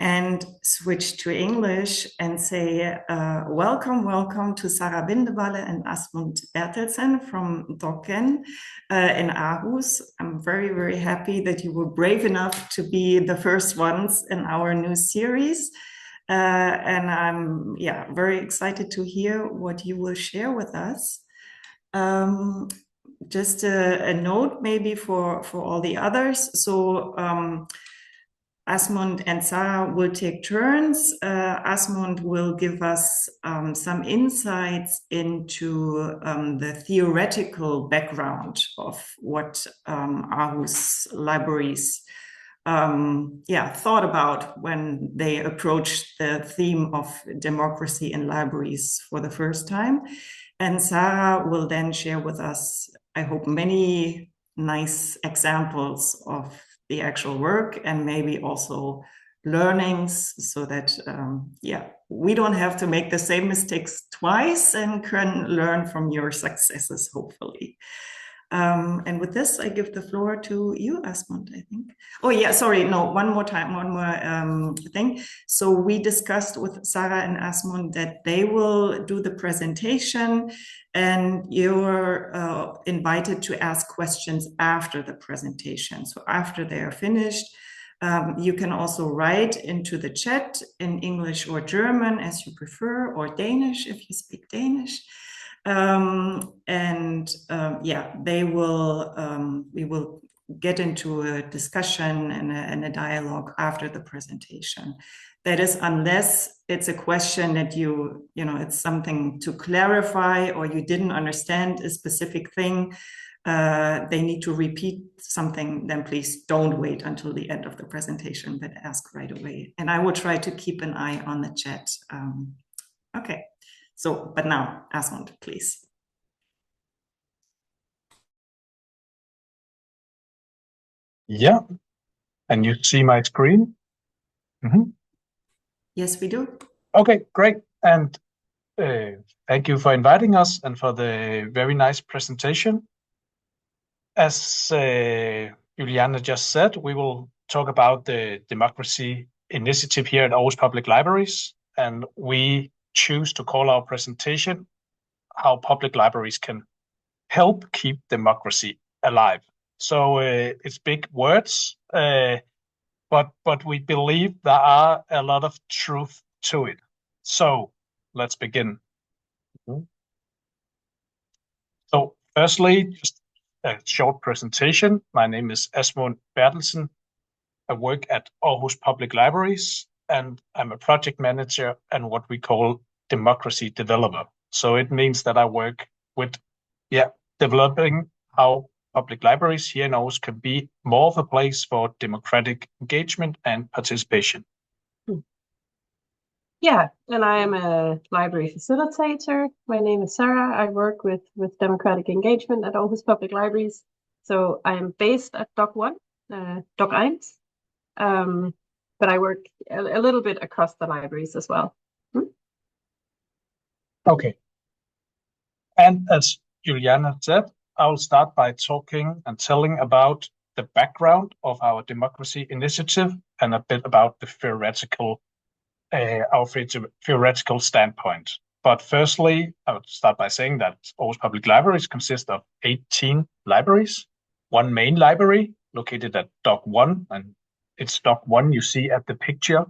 and switch to English and say, welcome to Sara Bindeballe and Asmund Bertelsen from Dokken in Aarhus. I'm very, very happy that you were brave enough to be the first ones in our new series. And I'm very excited to hear what you will share with us. Just a note maybe for all the others. So Asmund and Sara will take turns. Asmund will give us some insights into the theoretical background of what Aarhus libraries thought about when they approached the theme of democracy in libraries for the first time. And Sara will then share with us, I hope, many nice examples of the actual work and maybe also learnings so that, we don't have to make the same mistakes twice and can learn from your successes, hopefully. And with this, I give the floor to you, Asmund, I think. Oh, yeah, sorry, no, one more thing. So we discussed with Sara and Asmund that they will do the presentation and you're invited to ask questions after the presentation. So after they are finished, you can also write into the chat in English or German as you prefer, or Danish if you speak Danish. We will get into a discussion and a dialogue after the presentation. That is, unless it's a question that it's something to clarify or you didn't understand a specific thing, they need to repeat something, then please don't wait until the end of the presentation, but ask right away. And I will try to keep an eye on the chat. Okay. So, but now, Asmund, please. Yeah, and you see my screen? Mm-hmm. Yes, we do. Okay, great. And thank you for inviting us and for the very nice presentation. As Juliana just said, we will talk about the democracy initiative here at Aarhus Public Libraries, and we choose to call our presentation how public libraries can help keep democracy alive. So it's big words, but we believe there are a lot of truth to it. So let's begin. So firstly, just a short presentation. My name is Asmund Bertelsen. I work at Aarhus Public Libraries, and I'm a project manager and what we call democracy developer. So it means that I work with developing how public libraries here in Aarhus can be more of a place for democratic engagement and participation. Yeah, and I am a library facilitator. My name is Sara. I work with democratic engagement at Aarhus Public Libraries. So I am based at Dock 1, Dock 1, but I work a little bit across the libraries as well. Okay. And as Juliana said, I will start by talking and telling about the background of our democracy initiative and a bit about the our theoretical standpoint. But firstly, I would start by saying that Aarhus Public Libraries consist of 18 libraries, one main library located at Dock 1, and it's Dock 1 you see at the picture.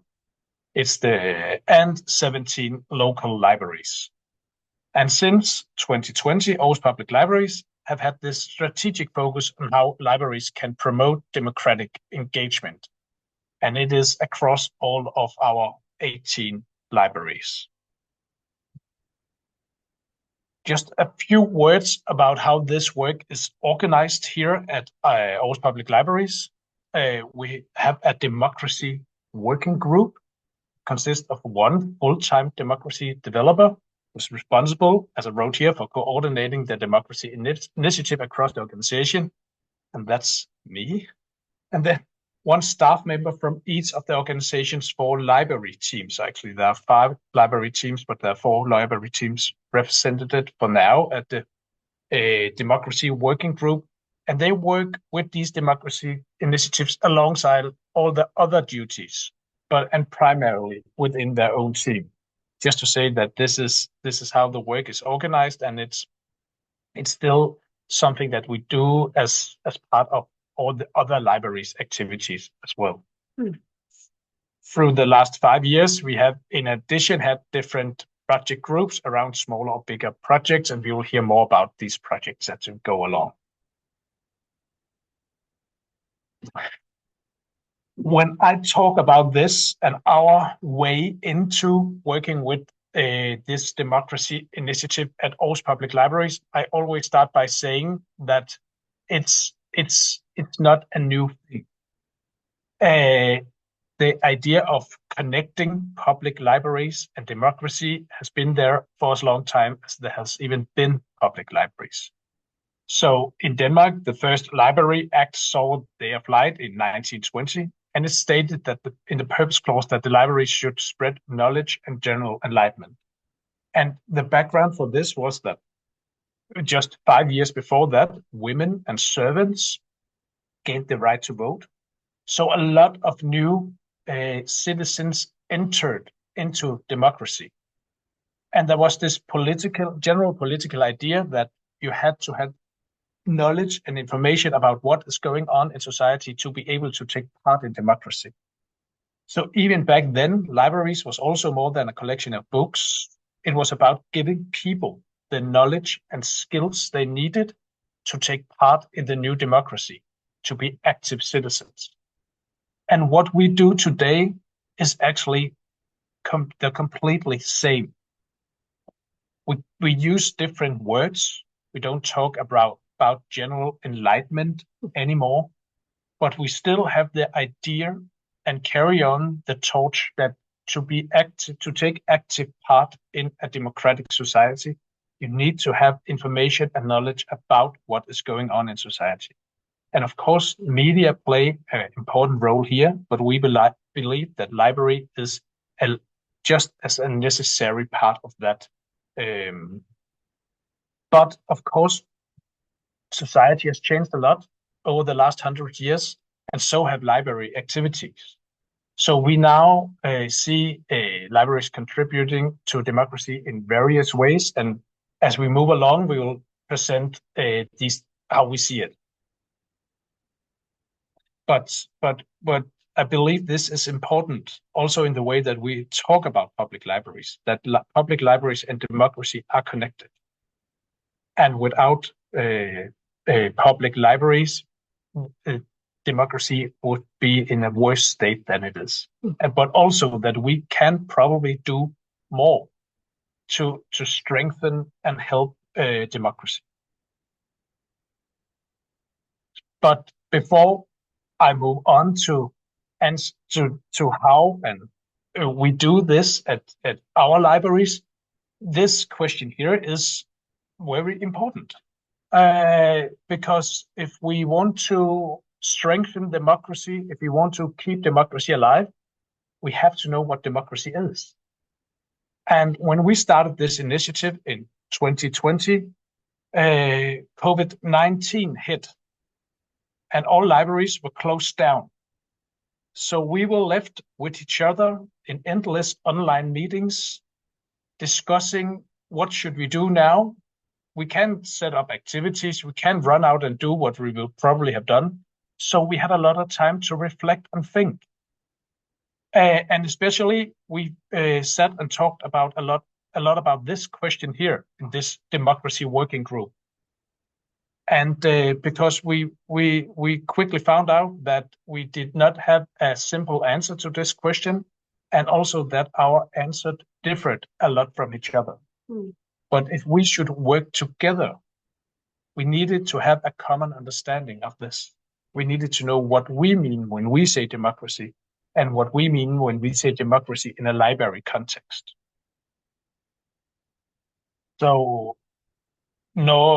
And 17 local libraries. And since 2020, Aarhus Public Libraries have had this strategic focus on how libraries can promote democratic engagement. And it is across all of our 18 libraries. Just a few words about how this work is organized here at Aarhus Public Libraries. We have a democracy working group, consists of one full-time democracy developer who's responsible, as I wrote here, for coordinating the democracy initiative across the organization. And that's me. And then one staff member from each of the organization's 4 library teams. Actually, there are 5 library teams, but there are 4 library teams represented for now at the democracy working group. And they work with these democracy initiatives alongside all the other duties. and primarily within their own team. Just to say that this is how the work is organized, and it's still something that we do as part of all the other libraries' activities as well. Through the last 5 years, we have, in addition, had different project groups around smaller or bigger projects, and we will hear more about these projects as we go along. When I talk about this and our way into working with this democracy initiative at Aarhus Public Libraries, I always start by saying that it's not a new thing. The idea of connecting public libraries and democracy has been there for as long time as there has even been public libraries. So in Denmark, the first Library Act saw the day of light in 1920, and it stated that in the purpose clause that the libraries should spread knowledge and general enlightenment. And the background for this was that just 5 years before that, women and servants gained the right to vote. So a lot of new citizens entered into democracy. And there was this general political idea that you had to have knowledge and information about what is going on in society to be able to take part in democracy. So even back then, libraries was also more than a collection of books. It was about giving people the knowledge and skills they needed to take part in the new democracy, to be active citizens. And what we do today is actually the completely same. We use different words. We don't talk about general enlightenment anymore, but we still have the idea and carry on the torch that to take active part in a democratic society, you need to have information and knowledge about what is going on in society. And of course, media play an important role here, but we believe that library is just as a necessary part of that. But of course, society has changed a lot over the last 100 years, and so have library activities. So we now see libraries contributing to democracy in various ways, and as we move along, we will present how we see it. But I believe this is important also in the way that we talk about public libraries, that public libraries and democracy are connected. And without public libraries, democracy would be in a worse state than it is. But also that we can probably do more to strengthen and help democracy. But before I move on to how and we do this at our libraries, this question here is very important. Because if we want to strengthen democracy, if we want to keep democracy alive, we have to know what democracy is. And when we started this initiative in 2020, COVID-19 hit, and all libraries were closed down. So we were left with each other in endless online meetings, discussing what should we do now. We can set up activities, we can run out and do what we will probably have done. So we had a lot of time to reflect and think. And especially we sat and talked about a lot about this question here in this democracy working group. And because we quickly found out that we did not have a simple answer to this question, and also that our answer differed a lot from each other. But if we should work together, we needed to have a common understanding of this. We needed to know what we mean when we say democracy, and what we mean when we say democracy in a library context. So,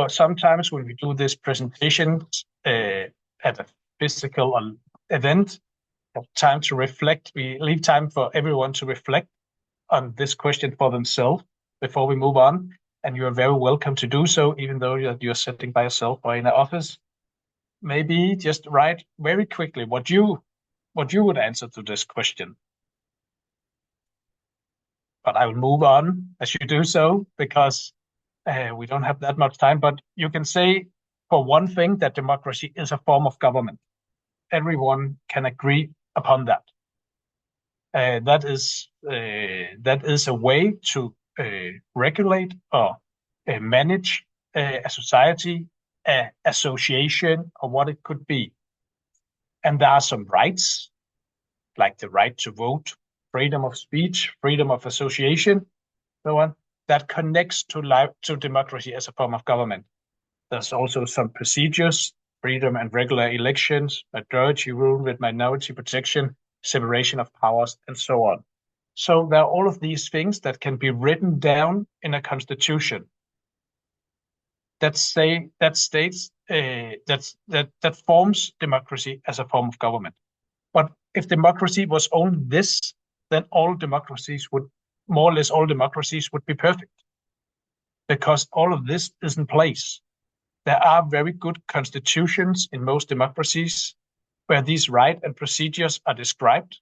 sometimes when we do this presentation at a physical event, we have time to reflect. We leave time for everyone to reflect on this question for themselves before we move on. And you are very welcome to do so, even though you're sitting by yourself or in an office. Maybe just write very quickly what you would answer to this question. but I will move on as you do so, because we don't have that much time. But you can say, for one thing, that democracy is a form of government. Everyone can agree upon that. That is a way to regulate or manage a society, an association, or what it could be. And there are some rights, like the right to vote, freedom of speech, freedom of association, so on, that connects to democracy as a form of government. There's also some procedures, freedom and regular elections, majority rule with minority protection, separation of powers, and so on. So there are all of these things that can be written down in a constitution that forms democracy as a form of government. But if democracy was only this, then more or less all democracies would be perfect, because all of this is in place. There are very good constitutions in most democracies where these rights and procedures are described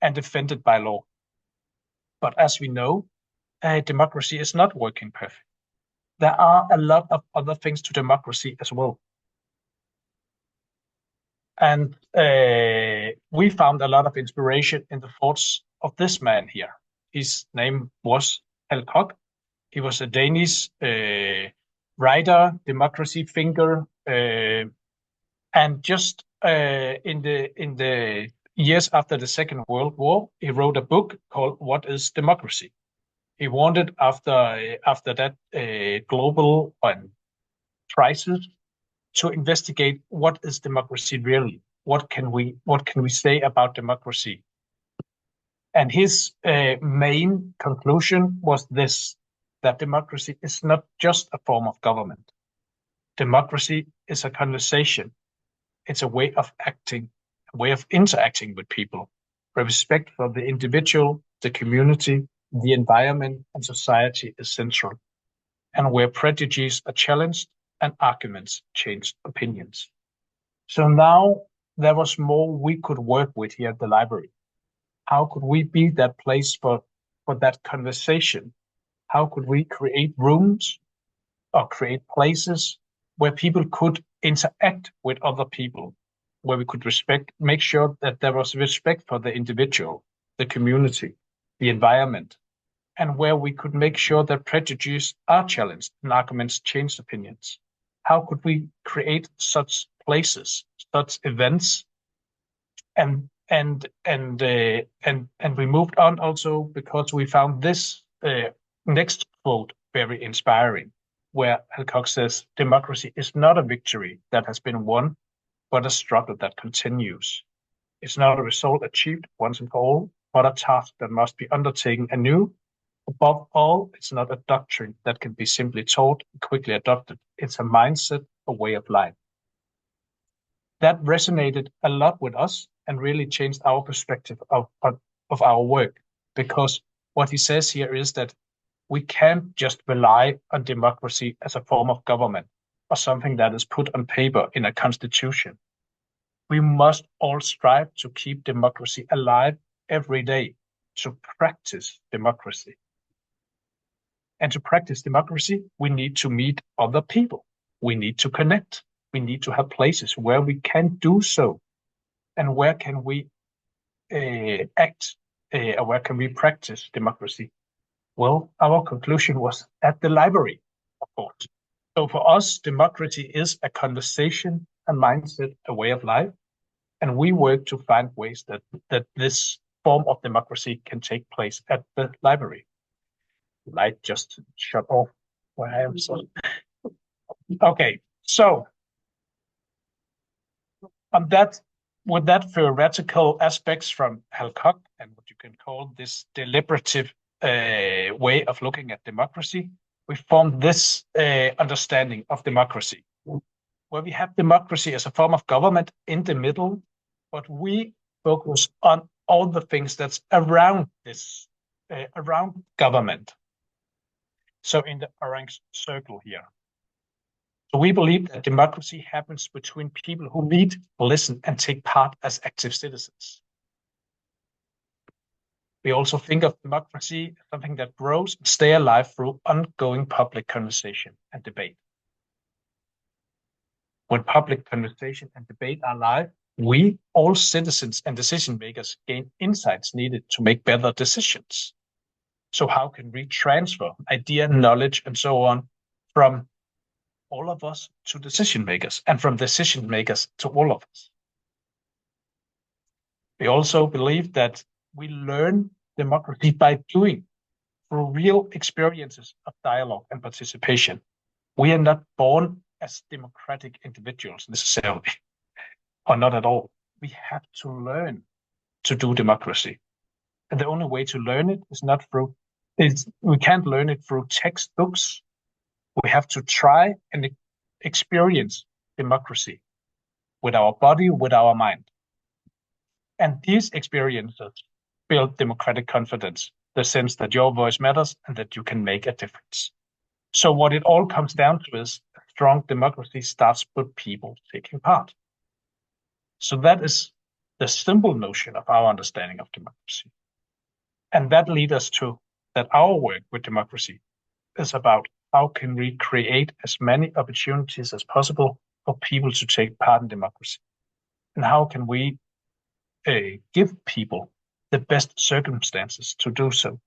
and defended by law. But as we know, democracy is not working perfect. There are a lot of other things to democracy as well. And we found a lot of inspiration in the thoughts of this man here. His name was Hejlskov. He was a Danish writer, democracy thinker, and just in the years after the Second World War, he wrote a book called "What is Democracy?" He wanted, after that global crisis, to investigate what is democracy really. What can we say about democracy? And his main conclusion was this: that democracy is not just a form of government. Democracy is a conversation. It's a way of acting, a way of interacting with people, where respect for the individual, the community, the environment, and society is central, and where prejudices are challenged and arguments change opinions. So now there was more we could work with here at the library. How could we be that place for that conversation? How could we create rooms or create places where people could interact with other people, where we could make sure that there was respect for the individual, the community, the environment, and where we could make sure that prejudices are challenged and arguments change opinions? How could we create such places, such events? And we moved on also because we found this next quote very inspiring, where Hejlskov says, "Democracy is not a victory that has been won, but a struggle that continues. It's not a result achieved once and for all, but a task that must be undertaken anew. Above all, it's not a doctrine that can be simply taught and quickly adopted. It's a mindset, a way of life." That resonated a lot with us and really changed our perspective of our work, because what he says here is that we can't just rely on democracy as a form of government or something that is put on paper in a constitution. We must all strive to keep democracy alive every day, to practice democracy. And to practice democracy, we need to meet other people. We need to connect. We need to have places where we can do so. And where can we act, or where can we practice democracy? Well, our conclusion was at the library, of course. So for us, democracy is a conversation, a mindset, a way of life. And we work to find ways that this form of democracy can take place at the library. Light just shut off where I am. So. Okay, so on that, with that theoretical aspects from Hejlskov and what you can call this deliberative way of looking at democracy, we formed this understanding of democracy, where we have democracy as a form of government in the middle, but we focus on all the things that's around this, around government. So in the orange circle here. So we believe that democracy happens between people who meet, listen, and take part as active citizens. We also think of democracy as something that grows and stays alive through ongoing public conversation and debate. When public conversation and debate are alive, we, all citizens and decision makers, gain insights needed to make better decisions. So how can we transfer idea, knowledge, and so on from all of us to decision makers, and from decision makers to all of us? We also believe that we learn democracy by doing, through real experiences of dialogue and participation. We are not born as democratic individuals necessarily, or not at all. We have to learn to do democracy. And the only way to learn it we can't learn it through textbooks. We have to try and experience democracy with our body, with our mind. And these experiences build democratic confidence, the sense that your voice matters and that you can make a difference. So what it all comes down to is a strong democracy starts with people taking part. So that is the simple notion of our understanding of democracy. And that leads us to that our work with democracy is about how can we create as many opportunities as possible for people to take part in democracy? And how can we give people the best circumstances to do so?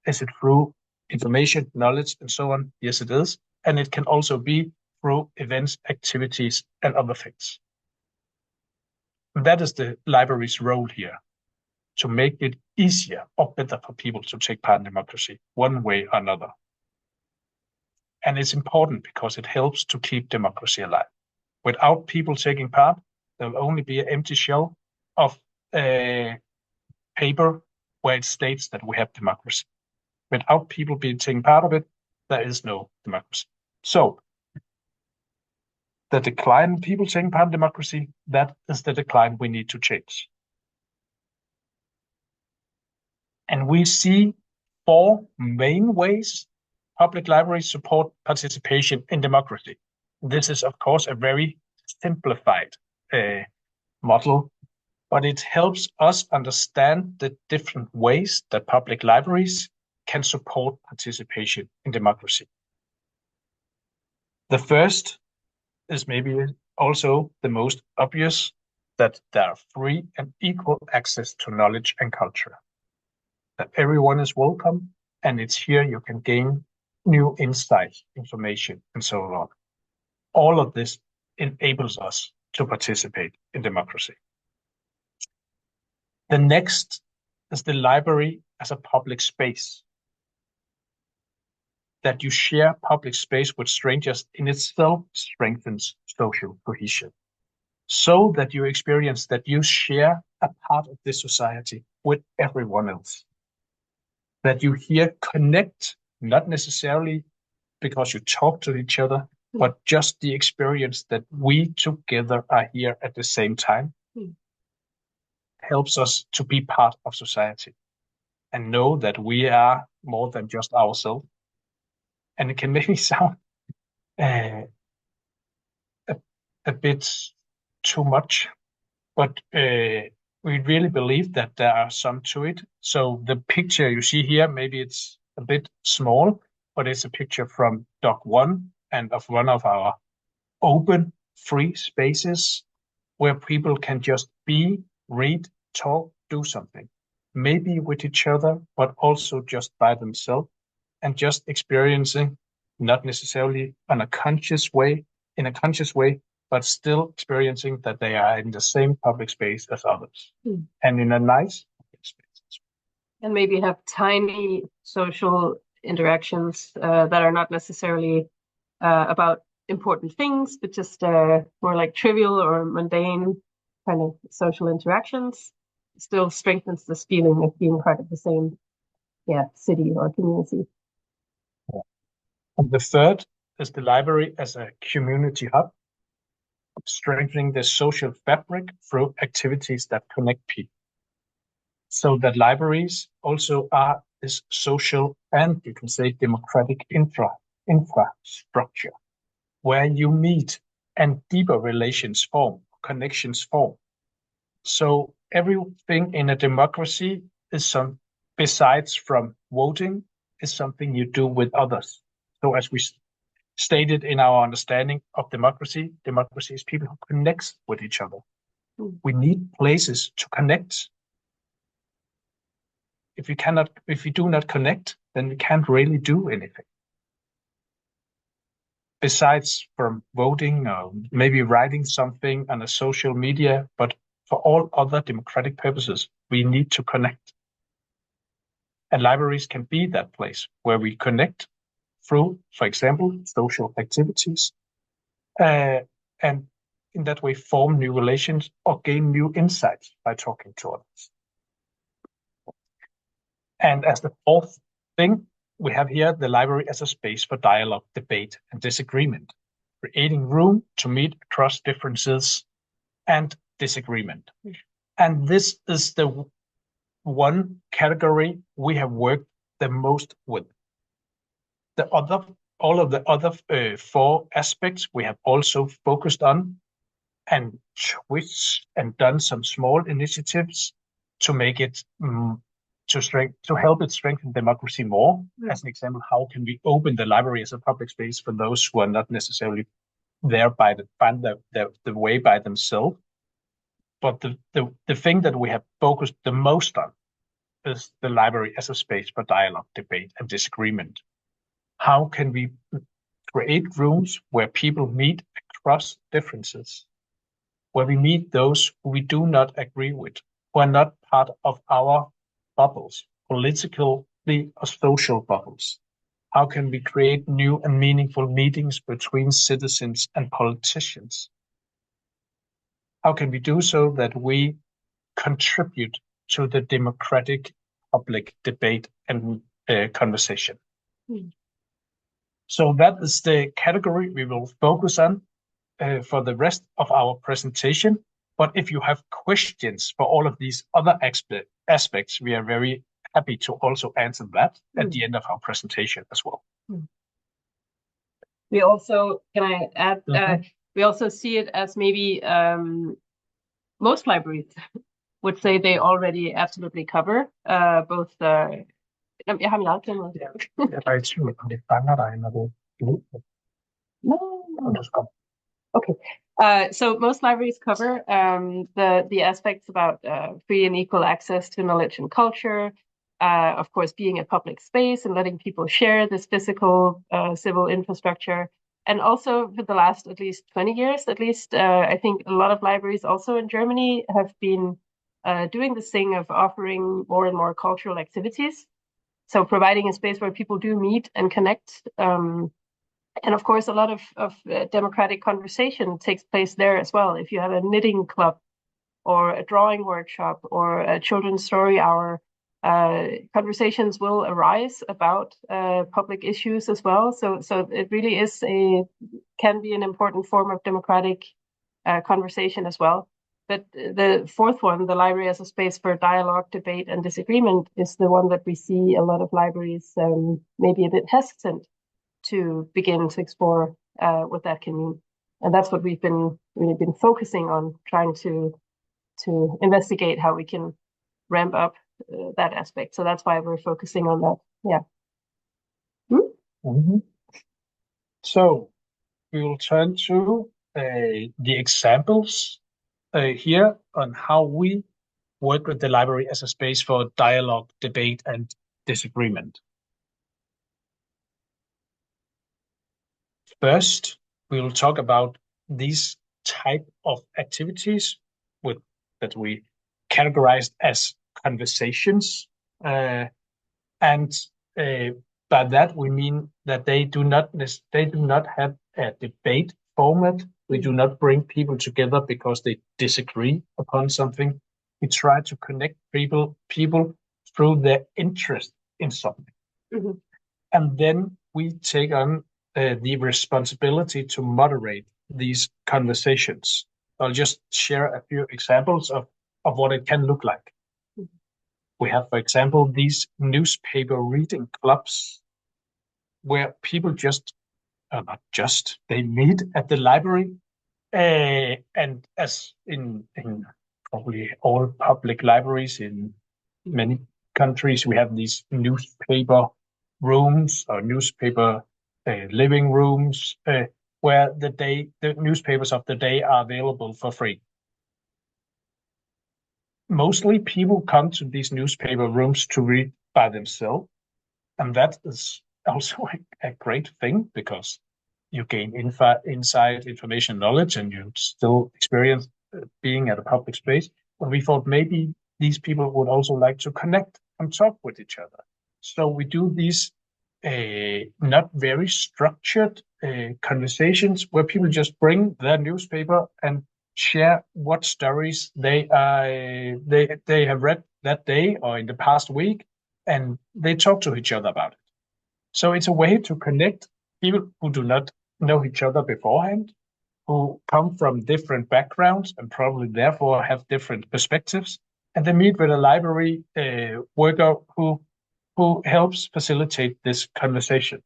Is it through information, knowledge, and so on? Yes, it is. And it can also be through events, activities, and other things. And that is the library's role here, to make it easier or better for people to take part in democracy, one way or another. And it's important because it helps to keep democracy alive. Without people taking part, there will only be an empty shell of paper where it states that we have democracy. Without people taking part of it, there is no democracy. So the decline in people taking part in democracy, that is the decline we need to change. And we see 4 main ways public libraries support participation in democracy. This is, of course, a very simplified model, but it helps us understand the different ways that public libraries can support participation in democracy. The first is maybe also the most obvious, that there are free and equal access to knowledge and culture. That everyone is welcome, and it's here you can gain new insights, information, and so on. All of this enables us to participate in democracy. The next is the library as a public space. That you share public space with strangers in itself strengthens social cohesion. So that you experience that you share a part of this society with everyone else. That you here connect, not necessarily because you talk to each other, but just the experience that we together are here at the same time helps us to be part of society and know that we are more than just ourselves. And it can maybe sound a bit too much, but we really believe that there are some to it. So the picture you see here, maybe it's a bit small, but it's a picture from Doc 1 and of one of our open, free spaces where people can just be, read, talk, do something. Maybe with each other, but also just by themselves, and just experiencing, not necessarily in a conscious way, but still experiencing that they are in the same public space as others, and in a nice public space. And maybe have tiny social interactions that are not necessarily about important things, but just more like trivial or mundane kind of social interactions. Still strengthens this feeling of being part of the same city or community. And the third is the library as a community hub, strengthening the social fabric through activities that connect people. So that libraries also are this social and, you can say, democratic infrastructure, where you meet and deeper relations form, connections form. So everything in a democracy is besides from voting, is something you do with others. So as we stated in our understanding of democracy, democracy is people who connect with each other. We need places to connect. If we do not connect, then we can't really do anything. Besides from voting or maybe writing something on a social media, but for all other democratic purposes, we need to connect. And libraries can be that place where we connect through, for example, social activities, and in that way form new relations or gain new insights by talking to others. And as the fourth thing, we have here the library as a space for dialogue, debate, and disagreement, creating room to meet across differences and disagreement. And this is the one category we have worked the most with. All of the other 4 aspects we have also focused on and switched and done some small initiatives to make it to help it strengthen democracy more. As an example, how can we open the library as a public space for those who are not necessarily there find the way by themselves? But the thing that we have focused the most on is the library as a space for dialogue, debate, and disagreement. How can we create rooms where people meet across differences, where we meet those who we do not agree with, who are not part of our bubbles, politically or social bubbles? How can we create new and meaningful meetings between citizens and politicians? How can we do so that we contribute to the democratic public debate and conversation? So that is the category we will focus on for the rest of our presentation. But if you have questions for all of these other aspects, we are very happy to also answer that at the end of our presentation as well. We also, can I add, we also see it as maybe most libraries would say they already absolutely cover both the... Jeg har min egen klemme. Jeg er bare i tvivl, om det fanger dig, når du... No. Okay. So most libraries cover the aspects about free and equal access to knowledge and culture, of course, being a public space and letting people share this physical civil infrastructure. And also for the last at least 20 years, at least, I think a lot of libraries also in Germany have been doing this thing of offering more and more cultural activities. So providing a space where people do meet and connect. And of course, a lot of democratic conversation takes place there as well. If you have a knitting club or a drawing workshop or a children's story hour, conversations will arise about public issues as well. So it really can be an important form of democratic conversation as well. But the fourth one, the library as a space for dialogue, debate, and disagreement, is the one that we see a lot of libraries maybe a bit hesitant to begin to explore what that can mean. And that's what we've really been focusing on, trying to investigate how we can ramp up that aspect. So that's why we're focusing on that. Yeah. So we will turn to the examples here on how we work with the library as a space for dialogue, debate, and disagreement. First, we will talk about these type of activities that we categorized as conversations, and by that we mean that they do not have a debate format. We do not bring people together because they disagree upon something. We try to connect people through their interest in something, and then we take on the responsibility to moderate these conversations. I'll just share a few examples of what it can look like. We have, for example, these newspaper reading clubs where people they meet at the library, and as in probably all public libraries in many countries, we have these newspaper rooms or newspaper living rooms where the newspapers of the day are available for free. Mostly people come to these newspaper rooms to read by themselves, and that is also a great thing because you gain insight, information, knowledge, and you still experience being at a public space. But we thought maybe these people would also like to connect and talk with each other. So we do these not very structured conversations where people just bring their newspaper and share what stories they have read that day or in the past week, and they talk to each other about it. So it's a way to connect people who do not know each other beforehand, who come from different backgrounds and probably therefore have different perspectives, and they meet with a library worker who helps facilitate this conversation.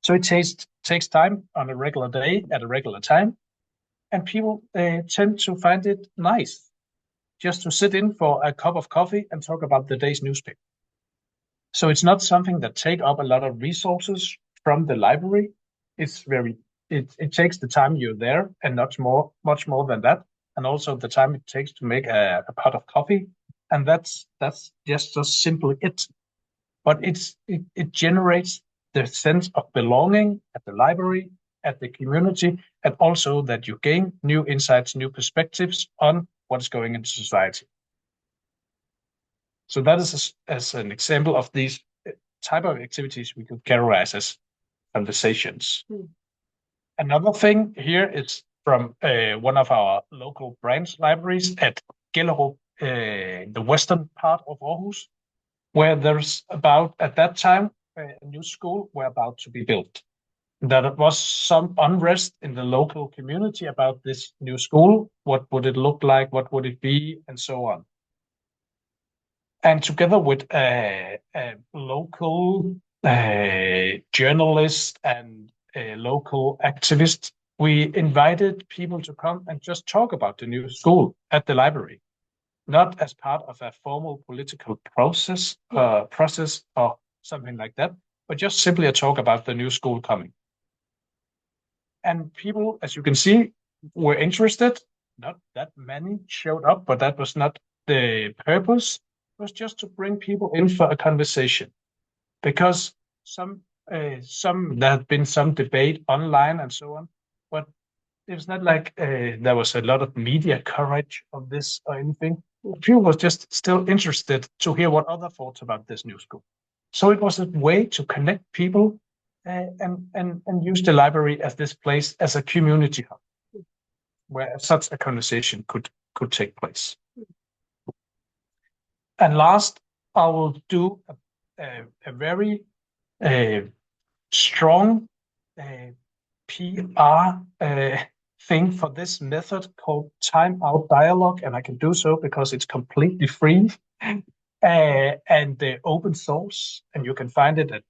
So it takes time on a regular day at a regular time, and people tend to find it nice just to sit in for a cup of coffee and talk about the day's newspaper. So it's not something that takes up a lot of resources from the library. It takes the time you're there and much more than that, and also the time it takes to make a pot of coffee, and that's just simply it. But it generates the sense of belonging at the library, at the community, and also that you gain new insights, new perspectives on what is going into society. So that is as an example of these type of activities we could categorize as conversations. Another thing here is from one of our local branch libraries at Gellerup, the western part of Aarhus, where there's at that time, a new school were about to be built. There was some unrest in the local community about this new school. What would it look like? What would it be? And so on. And together with a local journalist and a local activist, we invited people to come and just talk about the new school at the library, not as part of a formal political process or something like that, but just simply a talk about the new school coming. And people, as you can see, were interested. Not that many showed up, but that was not the purpose. It was just to bring people in for a conversation, because there had been some debate online and so on, but it was not like there was a lot of media coverage of this or anything. People was just still interested to hear what other thoughts about this new school. So it was a way to connect people and use the library as this place as a community hub where such a conversation could take place. And last, I will do a very strong PR thing for this method called time-out dialogue, and I can do so because it's completely free and open source, and you can find it at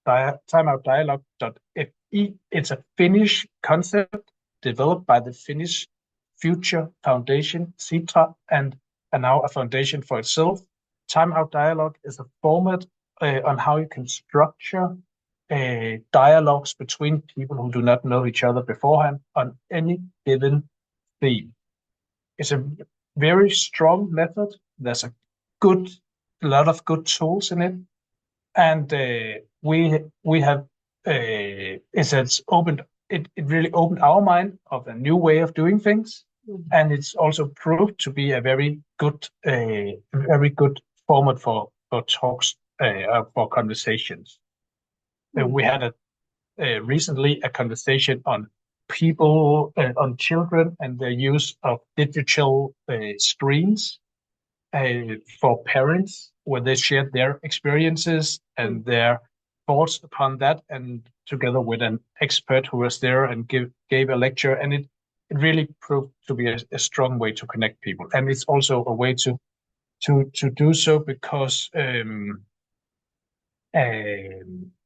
timeoutdialogue.fi. It's a Finnish concept developed by the Finnish Future Foundation, Sitra, and now a foundation for itself. Time-out dialogue is a format on how you can structure dialogues between people who do not know each other beforehand on any given theme. It's a very strong method. There's a lot of good tools in it, and we have it's opened. It really opened our mind of a new way of doing things, and it's also proved to be a very good format for talks for conversations. We had recently a conversation on people, on children and their use of digital screens for parents, where they shared their experiences and their thoughts upon that, and together with an expert who was there and gave a lecture, and it really proved to be a strong way to connect people. And it's also a way to do so because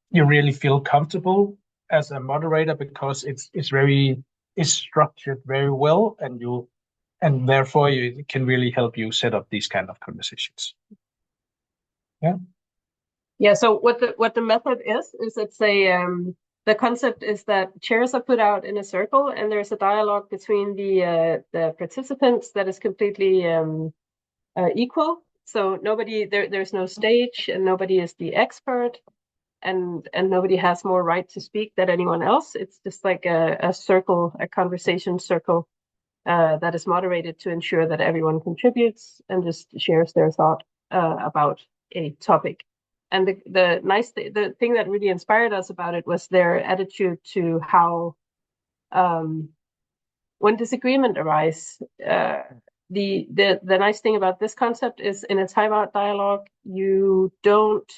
you really feel comfortable as a moderator, because it's structured very well, and therefore it can really help you set up these kind of conversations. Yeah. So what the method is it's a the concept is that chairs are put out in a circle, and there's a dialogue between the participants that is completely equal. So there's no stage, and nobody is the expert, and nobody has more right to speak than anyone else. It's just like a circle, a conversation circle that is moderated to ensure that everyone contributes and just shares their thought about a topic. And the thing that really inspired us about it was their attitude to how when disagreement arises, the nice thing about this concept is in a timeout dialogue, you don't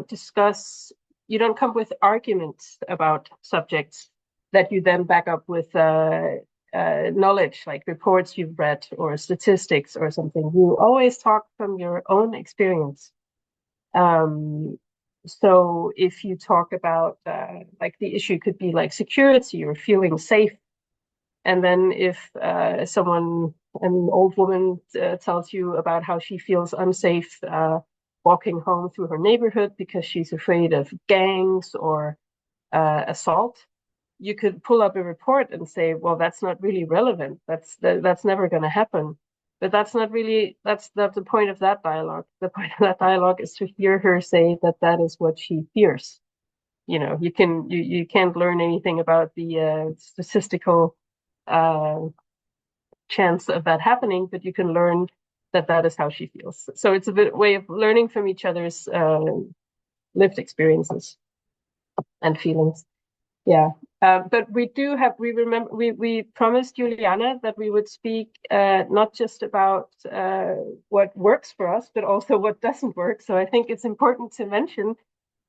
discuss, you don't come with arguments about subjects that you then back up with knowledge, like reports you've read or statistics or something. You always talk from your own experience. So if you talk about like the issue could be like security or feeling safe, and then if an old woman tells you about how she feels unsafe walking home through her neighborhood because she's afraid of gangs or assault, you could pull up a report and say, well, that's not really relevant. That's never going to happen. But that's not really, that's the point of that dialogue. The point of that dialogue is to hear her say that is what she fears. You know, you can't learn anything about the statistical chance of that happening, but you can learn that is how she feels. So it's a way of learning from each other's lived experiences and feelings. Yeah. But we promised Juliana that we would speak not just about what works for us, but also what doesn't work. So I think it's important to mention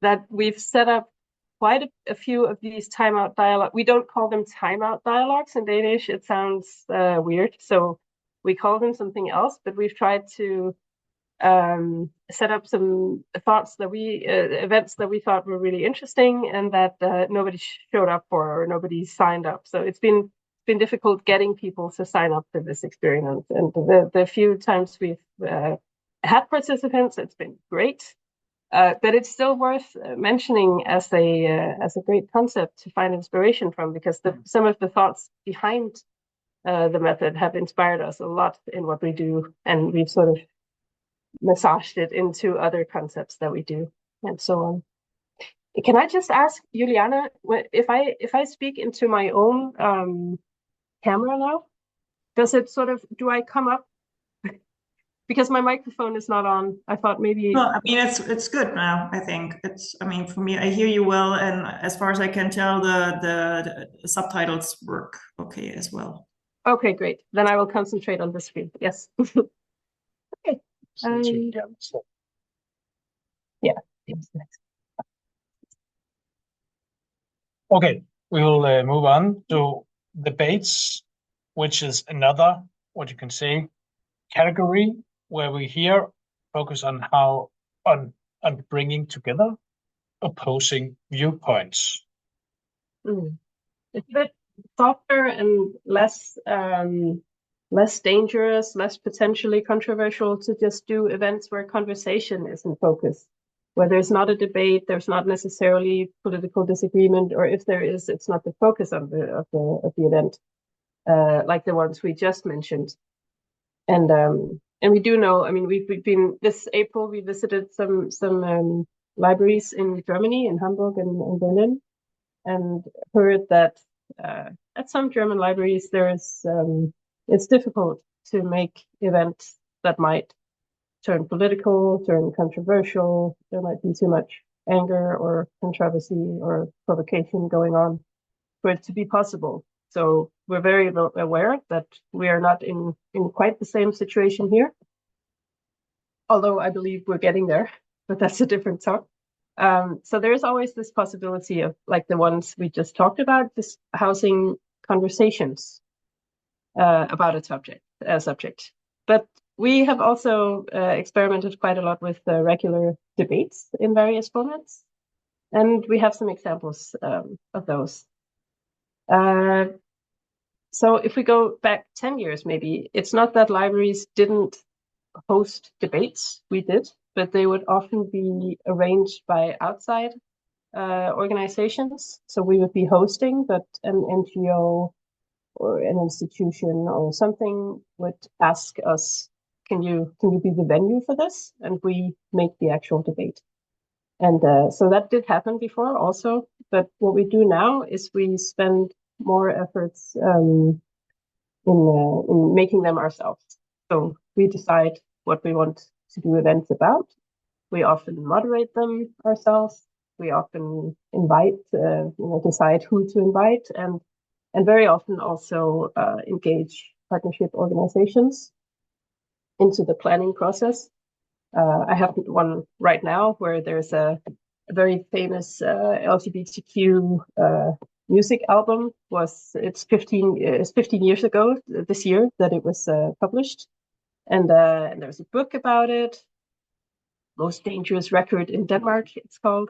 that we've set up quite a few of these timeout dialogue. We don't call them timeout dialogues in Danish. It sounds weird. So we call them something else, but we've tried to set up some events that we thought were really interesting and that nobody showed up for or nobody signed up. So it's been difficult getting people to sign up to this experiment. And the few times we've had participants, it's been great. But it's still worth mentioning as a great concept to find inspiration from, because some of the thoughts behind the method have inspired us a lot in what we do, and we've sort of massaged it into other concepts that we do, and so on. Can I just ask Juliana, if I speak into my own camera now, do I come up? Because my microphone is not on. I thought maybe. No, I mean it's good now. I think I mean, for me, I hear you well, and as far as I can tell, the subtitles work okay as well. Okay, great. Then I will concentrate on the screen. Yes. Okay. Yeah. Okay, we will move on to debates, which is another, what you can say, category where we here focus on on bringing together opposing viewpoints. It's a bit softer and less dangerous, less potentially controversial to just do events where conversation is in focus, where there's not a debate, there's not necessarily political disagreement, or if there is, it's not the focus of the event, like the ones we just mentioned. And we do know, I mean, we've been this April, we visited some libraries in Germany, in Hamburg and Berlin, and heard that at some German libraries it's difficult to make events that might turn political, turn controversial. There might be too much anger or controversy or provocation going on for it to be possible. So we're very aware that we are not in quite the same situation here. Although I believe we're getting there, but that's a different talk. So there's always this possibility of, like the ones we just talked about, just housing conversations about a subject. But we have also experimented quite a lot with regular debates in various formats, and we have some examples of those. So if we go back 10 years, maybe, it's not that libraries didn't host debates, we did, but they would often be arranged by outside organizations. So we would be hosting, but an NGO or an institution or something would ask us, can you be the venue for this? And we make the actual debate. And so that did happen before also. But what we do now is we spend more efforts in making them ourselves. So we decide what we want to do events about. We often moderate them ourselves. We often invite, decide who to invite, and very often also engage partnership organizations into the planning process. I have one right now where there's a very famous LGBTQ music album. It's 15 years ago this year that it was published, and there's a book about it. Most Dangerous Record in Denmark, it's called.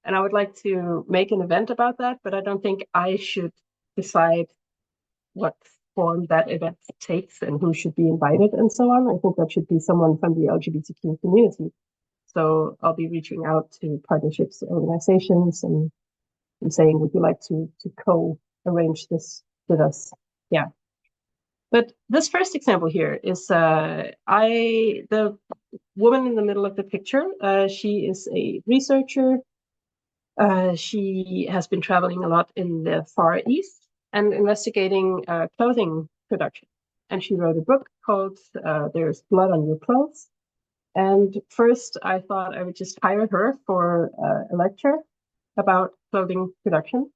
And I would like to make an event about that, but I don't think I should decide what form that event takes and who should be invited and so on. I think that should be someone from the LGBTQ community. So I'll be reaching out to partnerships organizations and saying, would you like to co-arrange this with us? Yeah. But this first example here is the woman in the middle of the picture. She is a researcher. She has been traveling a lot in the Far East and investigating clothing production. And she wrote a book called There's Blood on Your Clothes. And first I thought I would just hire her for a lecture about clothing production.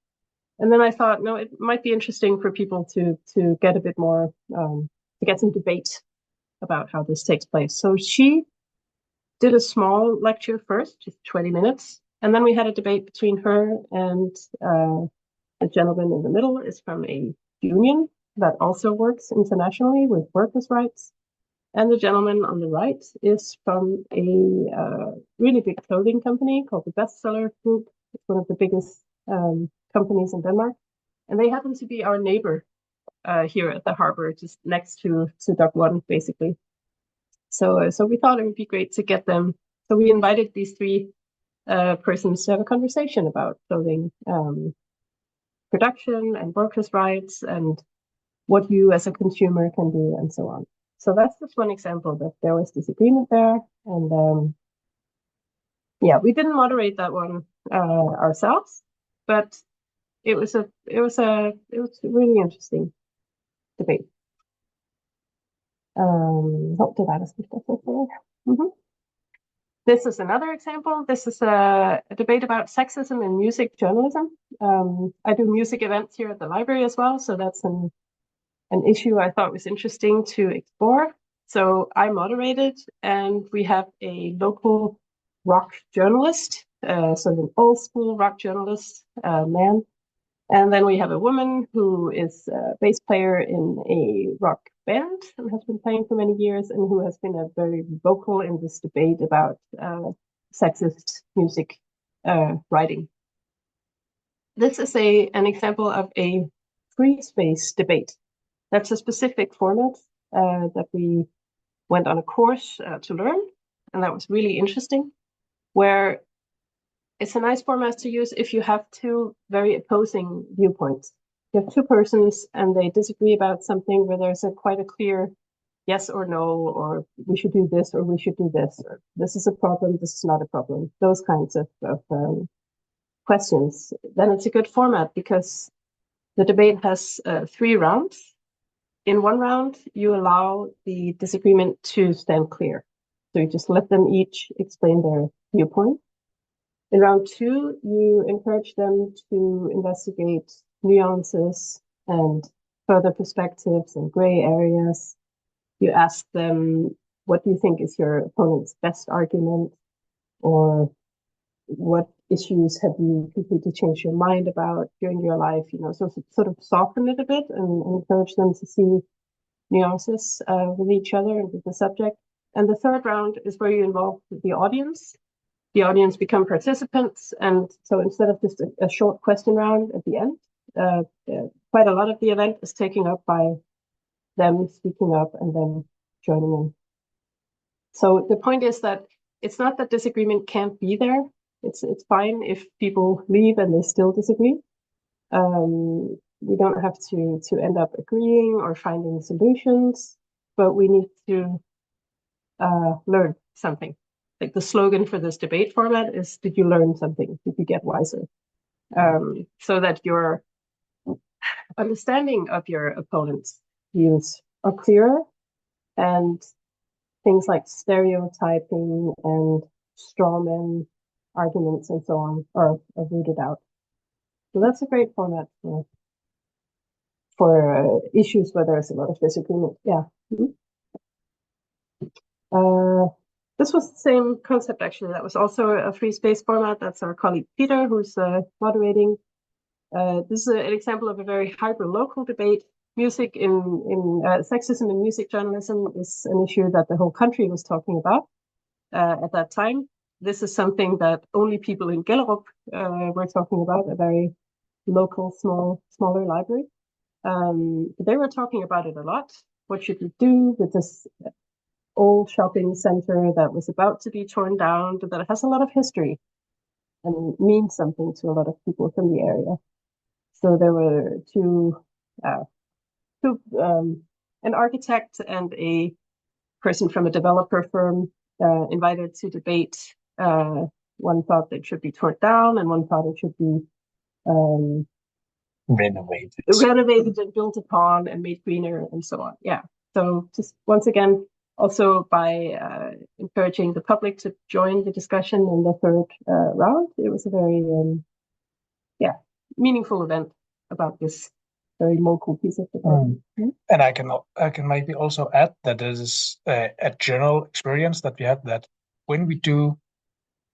And then I thought, no, it might be interesting for people to get a bit more, to get some debate about how this takes place. So she did a small lecture first, just 20 minutes. And then we had a debate between her and the gentleman in the middle is from a union that also works internationally with workers' rights. And the gentleman on the right is from a really big clothing company called the Bestseller Group. It's one of the biggest companies in Denmark. And they happen to be our neighbor here at the harbor, just next to Dock 1, basically. So we thought it would be great to get them. So we invited these three persons to have a conversation about clothing production and workers' rights and what you as a consumer can do and so on. So that's just one example that there was disagreement there. And yeah, we didn't moderate that one ourselves, but it was a really interesting debate. This is another example. This is a debate about sexism in music journalism. I do music events here at the library as well, so that's an issue I thought was interesting to explore. So I moderated, and we have a local rock journalist, so an old school rock journalist, man. And then we have a woman who is a bass player in a rock band and has been playing for many years and who has been very vocal in this debate about sexist music writing. This is an example of a free space debate. That's a specific format that we went on a course to learn, and that was really interesting, where it's a nice format to use if you have two very opposing viewpoints. You have two persons and they disagree about something where there's quite a clear yes or no, or we should do this or we should do this, or this is a problem, this is not a problem, those kinds of questions. Then it's a good format because the debate has 3 rounds. In one round, you allow the disagreement to stand clear. So you just let them each explain their viewpoint. In round 2, you encourage them to investigate nuances and further perspectives and gray areas. You ask them, what do you think is your opponent's best argument? Or what issues have you completely changed your mind about during your life? So sort of soften it a bit and encourage them to see nuances with each other and with the subject. And the third round is where you involve the audience. The audience become participants, and so instead of just a short question round at the end, quite a lot of the event is taken up by them speaking up and then joining in. So the point is that it's not that disagreement can't be there. It's fine if people leave and they still disagree. We don't have to end up agreeing or finding solutions, but we need to learn something. Like the slogan for this debate format is, did you learn something? Did you get wiser? So that your understanding of your opponent's views are clearer, and things like stereotyping and strawman arguments and so on are rooted out. So that's a great format for issues where there's a lot of disagreement. Yeah. Mm-hmm. This was the same concept, actually. That was also a free space format. That's our colleague Peter, who's moderating. This is an example of a very hyper-local debate. Music in sexism in music journalism is an issue that the whole country was talking about at that time. This is something that only people in Gellerup were talking about, a very local, smaller library. They were talking about it a lot. What should we do with this old shopping center that was about to be torn down, but that has a lot of history and means something to a lot of people from the area? So there were an architect and a person from a developer firm invited to debate. One thought it should be torn down, and one thought it should be renovated and built upon and made greener and so on. Yeah. So just once again, also by encouraging the public to join the discussion in the third round, it was a very meaningful event about this very local piece of development. And I can maybe also add that there is a general experience that we have, that when we do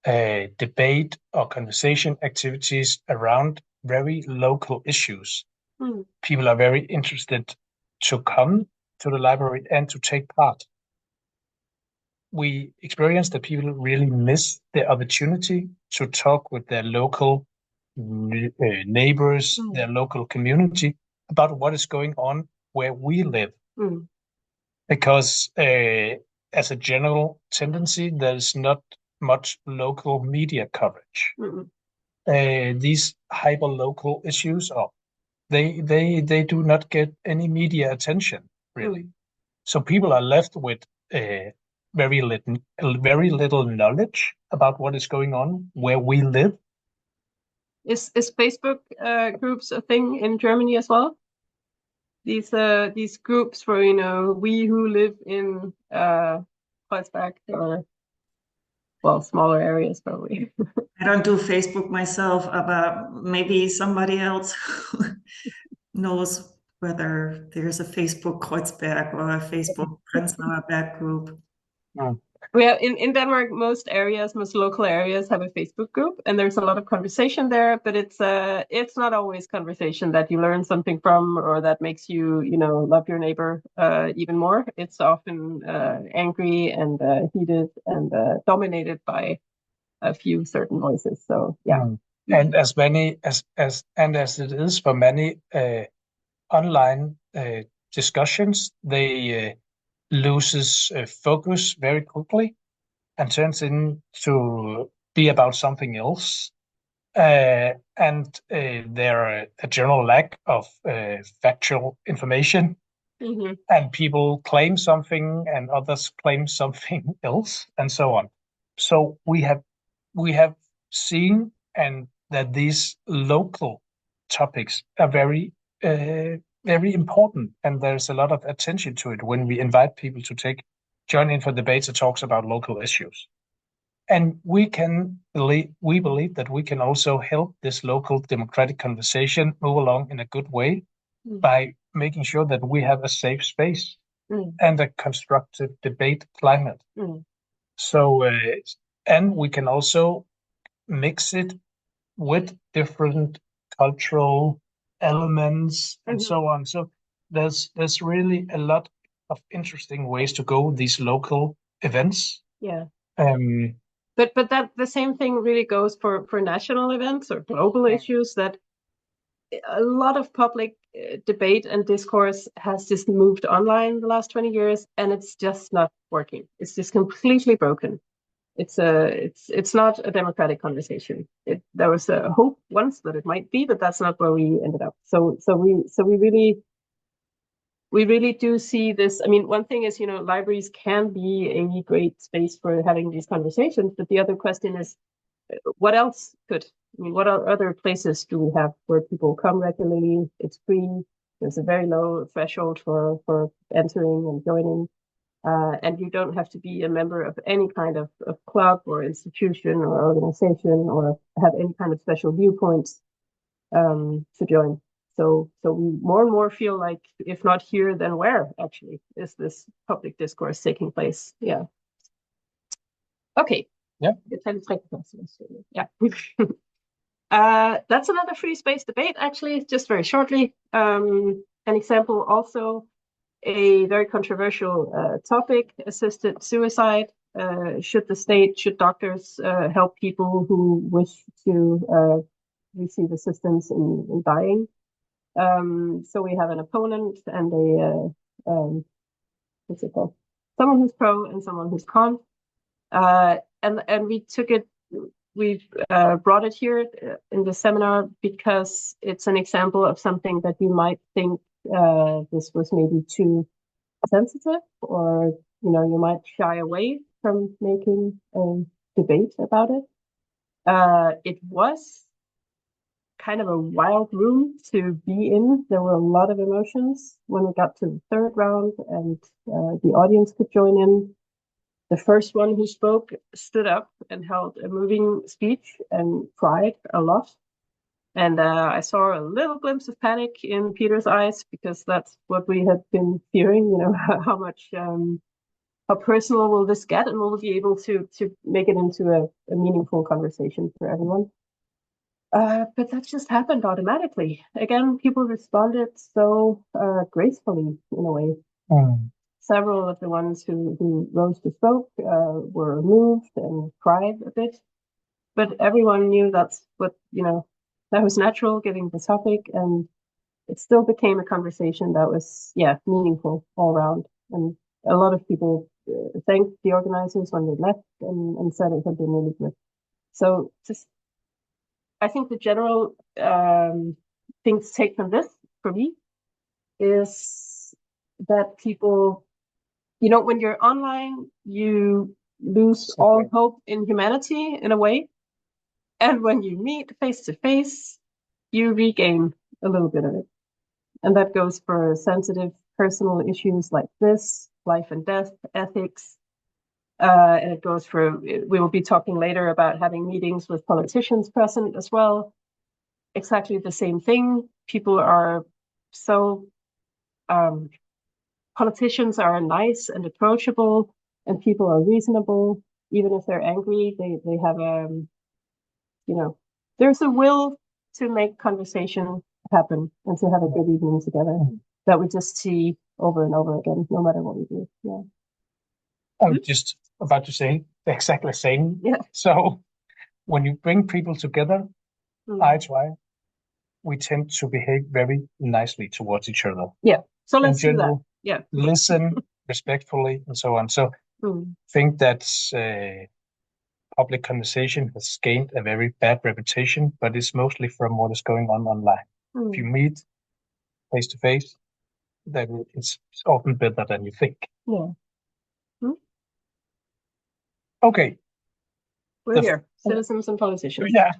debate or conversation activities around very local issues, people are very interested to come to the library and to take part. We experience that people really miss the opportunity to talk with their local neighbors, their local community, about what is going on where we live. Because as a general tendency, there's not much local media coverage. These hyper-local issues, they do not get any media attention, really. So people are left with very little knowledge about what is going on where we live. Is Facebook groups a thing in Germany as well? These groups for, we who live in Kreuzberg, or smaller areas probably. I don't do Facebook myself, but maybe somebody else knows whether there's a Facebook Kreuzberg or a Facebook Prenzlauer Berg group. Well, in Denmark, most local areas have a Facebook group, and there's a lot of conversation there, but it's not always conversation that you learn something from, or that makes you, love your neighbor even more. It's often angry and heated and dominated by a few certain voices. So yeah. And as it is for many online discussions, they loses focus very quickly and turns into be about something else. And there are a general lack of factual information, and people claim something and others claim something else, and so on. So we have seen and that these local topics are very important, and there's a lot of attention to it when we invite people to join in for debates or talks about local issues. And we believe that we can also help this local democratic conversation move along in a good way by making sure that we have a safe space and a constructive debate climate. So, and we can also mix it with different cultural elements and so on. So there's really a lot of interesting ways to go with these local events. Yeah. But that the same thing really goes for national events or global issues, that a lot of public debate and discourse has just moved online the last 20 years, and it's just not working. It's just completely broken. it's not a democratic conversation. There was a hope once that it might be, but that's not where we ended up. So we really do see this. I mean, one thing is, libraries can be a great space for having these conversations, but the other question is, what else could? I mean, what other places do we have where people come regularly? It's free. There's a very low threshold for entering and joining. And you don't have to be a member of any kind of club or institution or organization or have any kind of special viewpoints to join. So we more and more feel like, if not here, then where actually is this public discourse taking place? Yeah. Okay. Yeah. Yeah. That's another free space debate, actually, just very shortly. An example also, a very controversial topic, assisted suicide. Should doctors help people who wish to receive assistance in dying? So we have an opponent and what's it called? Someone who's pro and someone who's con. And we took it, we've brought it here in the seminar because it's an example of something that you might think this was maybe too sensitive, or you might shy away from making a debate about it. It was kind of a wild room to be in. There were a lot of emotions when we got to the third round, and the audience could join in. The first one who spoke stood up and held a moving speech and cried a lot. And I saw a little glimpse of panic in Peter's eyes, because that's what we had been fearing, how much, how personal will this get, and will we be able to make it into a meaningful conversation for everyone? But that just happened automatically. Again, people responded so gracefully in a way. Several of the ones who rose to spoke were moved and cried a bit, but everyone knew that's what, that was natural given the topic, and it still became a conversation that was, meaningful all around. And a lot of people thanked the organizers when they left and said it had been really good. So I think the general thing to take from this, for me, is that people, when you're online, you lose all hope in humanity in a way. And when you meet face to face, you regain a little bit of it. And that goes for sensitive personal issues like this, life and death, ethics. And it goes for, we will be talking later about having meetings with politicians present as well. Exactly the same thing. People are so, politicians are nice and approachable, and people are reasonable. Even if they're angry, they have there's a will to make conversation happen and to have a good evening together that we just see over and over again, no matter what we do. Yeah. I'm just about to say the exactly same. Yeah. So when you bring people together, eye to eye, we tend to behave very nicely towards each other. Yeah. So let's do that. Yeah. Listen respectfully and so on. So I think that public conversation has gained a very bad reputation, but it's mostly from what is going on online. If you meet face to face, then it's often better than you think. Yeah. Okay. We're here, citizens and politicians. Yeah.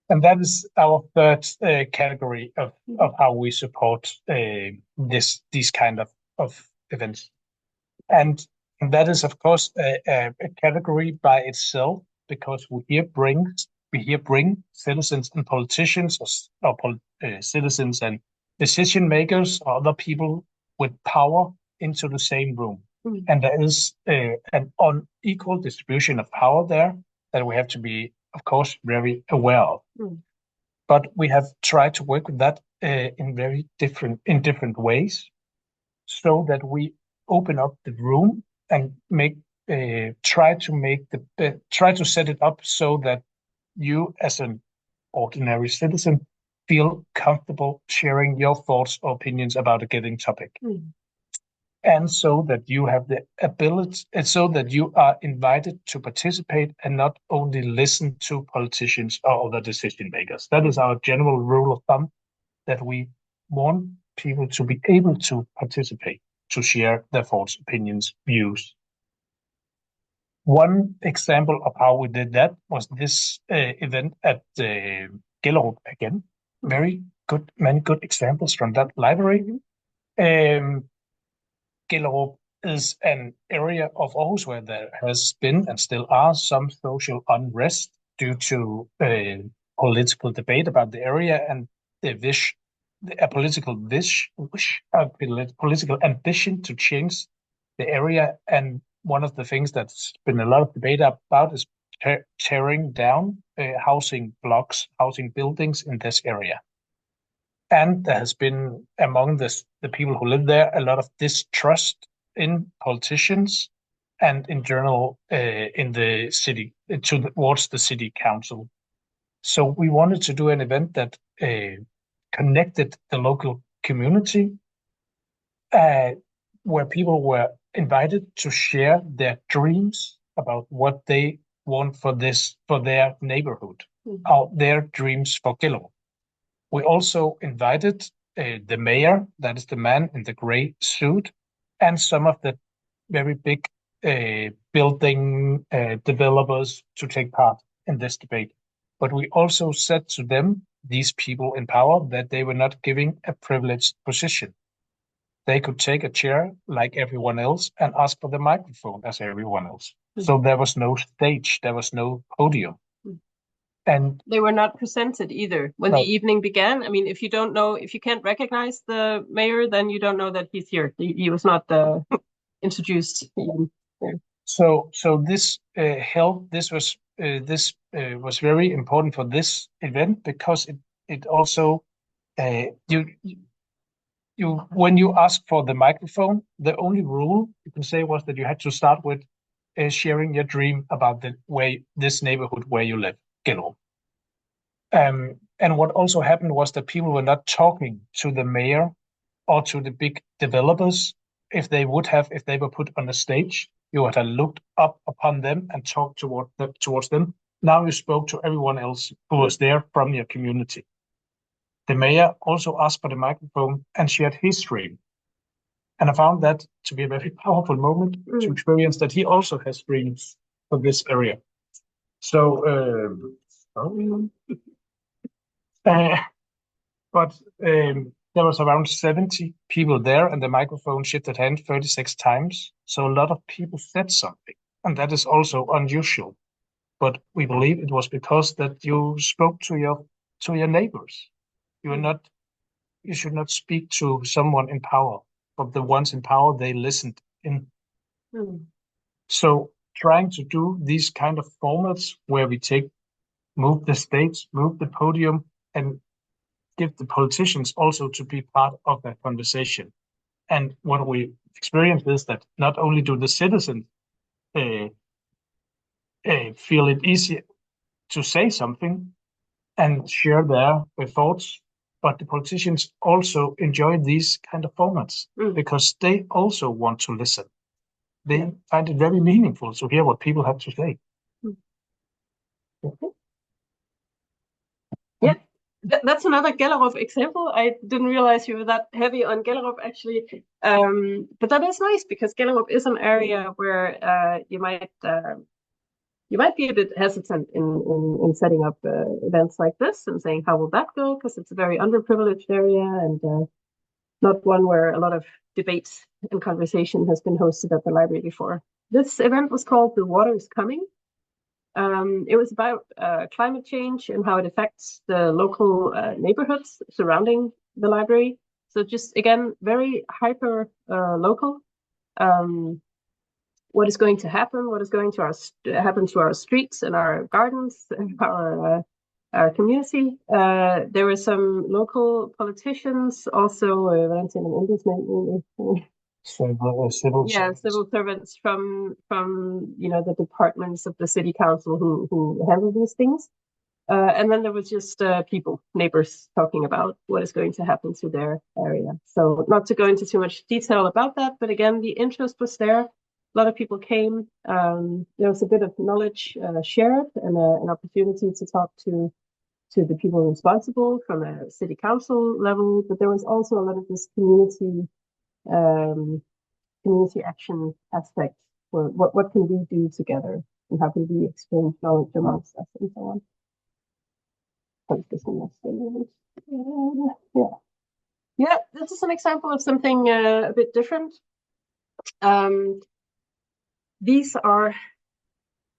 And that is our third category of how we support these kind of events. And that is, of course, a category by itself, because we here bring citizens and politicians, or citizens and decision makers, or other people with power into the same room. And there is an unequal distribution of power there that we have to be, of course, very aware of. But we have tried to work with that in different ways, so that we open up the room and try to set it up so that you, as an ordinary citizen, feel comfortable sharing your thoughts or opinions about a given topic. and so that you have the ability, and so that you are invited to participate and not only listen to politicians or other decision makers. That is our general rule of thumb, that we want people to be able to participate, to share their thoughts, opinions, views. One example of how we did that was this event at Gellerup again. Very good, many good examples from that library. Gellerup is an area of Aarhus where there has been and still are some social unrest due to political debate about the area and the political ambition to change the area. And one of the things that's been a lot of debate about is tearing down housing blocks, housing buildings in this area. And there has been, among the people who live there, a lot of distrust in politicians and in general in the city, towards the city council. So we wanted to do an event that connected the local community, where people were invited to share their dreams about what they want for their neighborhood, their dreams for Gellerup. We also invited the mayor, that is the man in the gray suit, and some of the very big building developers to take part in this debate. But we also said to them, these people in power, that they were not giving a privileged position. They could take a chair like everyone else and ask for the microphone as everyone else. So there was no stage, there was no podium. And they were not presented either when the evening began. I mean, if you can't recognize the mayor, then you don't know that he's here. He was not introduced. So this was very important for this event, because it also when you ask for the microphone, the only rule you can say was that you had to start with sharing your dream about this neighborhood where you live, Gellerup. And what also happened was that people were not talking to the mayor or to the big developers. If they were put on the stage, you would have looked up upon them and talked towards them. Now you spoke to everyone else who was there from your community. The mayor also asked for the microphone and shared his dream. And I found that to be a very powerful moment to experience that he also has dreams for this area. So, there was around 70 people there, and the microphone shifted hand 36 times. So a lot of people said something, and that is also unusual. But we believe it was because that you spoke to your neighbors. You should not speak to someone in power, but the ones in power, they listened in. So trying to do these kind of formats where we move the stage, move the podium, and give the politicians also to be part of that conversation. And what we experience is that not only do the citizens feel it easier to say something and share their thoughts, but the politicians also enjoy these kind of formats because they also want to listen. They find it very meaningful to hear what people have to say. Yeah, that's another Gellerup example. I didn't realize you were that heavy on Gellerup, actually. But that is nice, because Gellerup is an area where you might be a bit hesitant in setting up events like this and saying, how will that go? Because it's a very underprivileged area, and not one where a lot of debate and conversation has been hosted at the library before. This event was called The Water is Coming. It was about climate change and how it affects the local neighborhoods surrounding the library. So just, again, very hyper local. What is going to happen? What is going to happen to our streets and our gardens and our community? There were some local politicians, also civil servants from the departments of the city council who handle these things. And then there was just people, neighbors, talking about what is going to happen to their area. So not to go into too much detail about that, but again, the interest was there. A lot of people came. There was a bit of knowledge shared and an opportunity to talk to the people responsible from a city council level, but there was also a lot of this community action aspect for what can we do together and how can we exchange knowledge amongst us and so on. Yeah, this is an example of something a bit different. This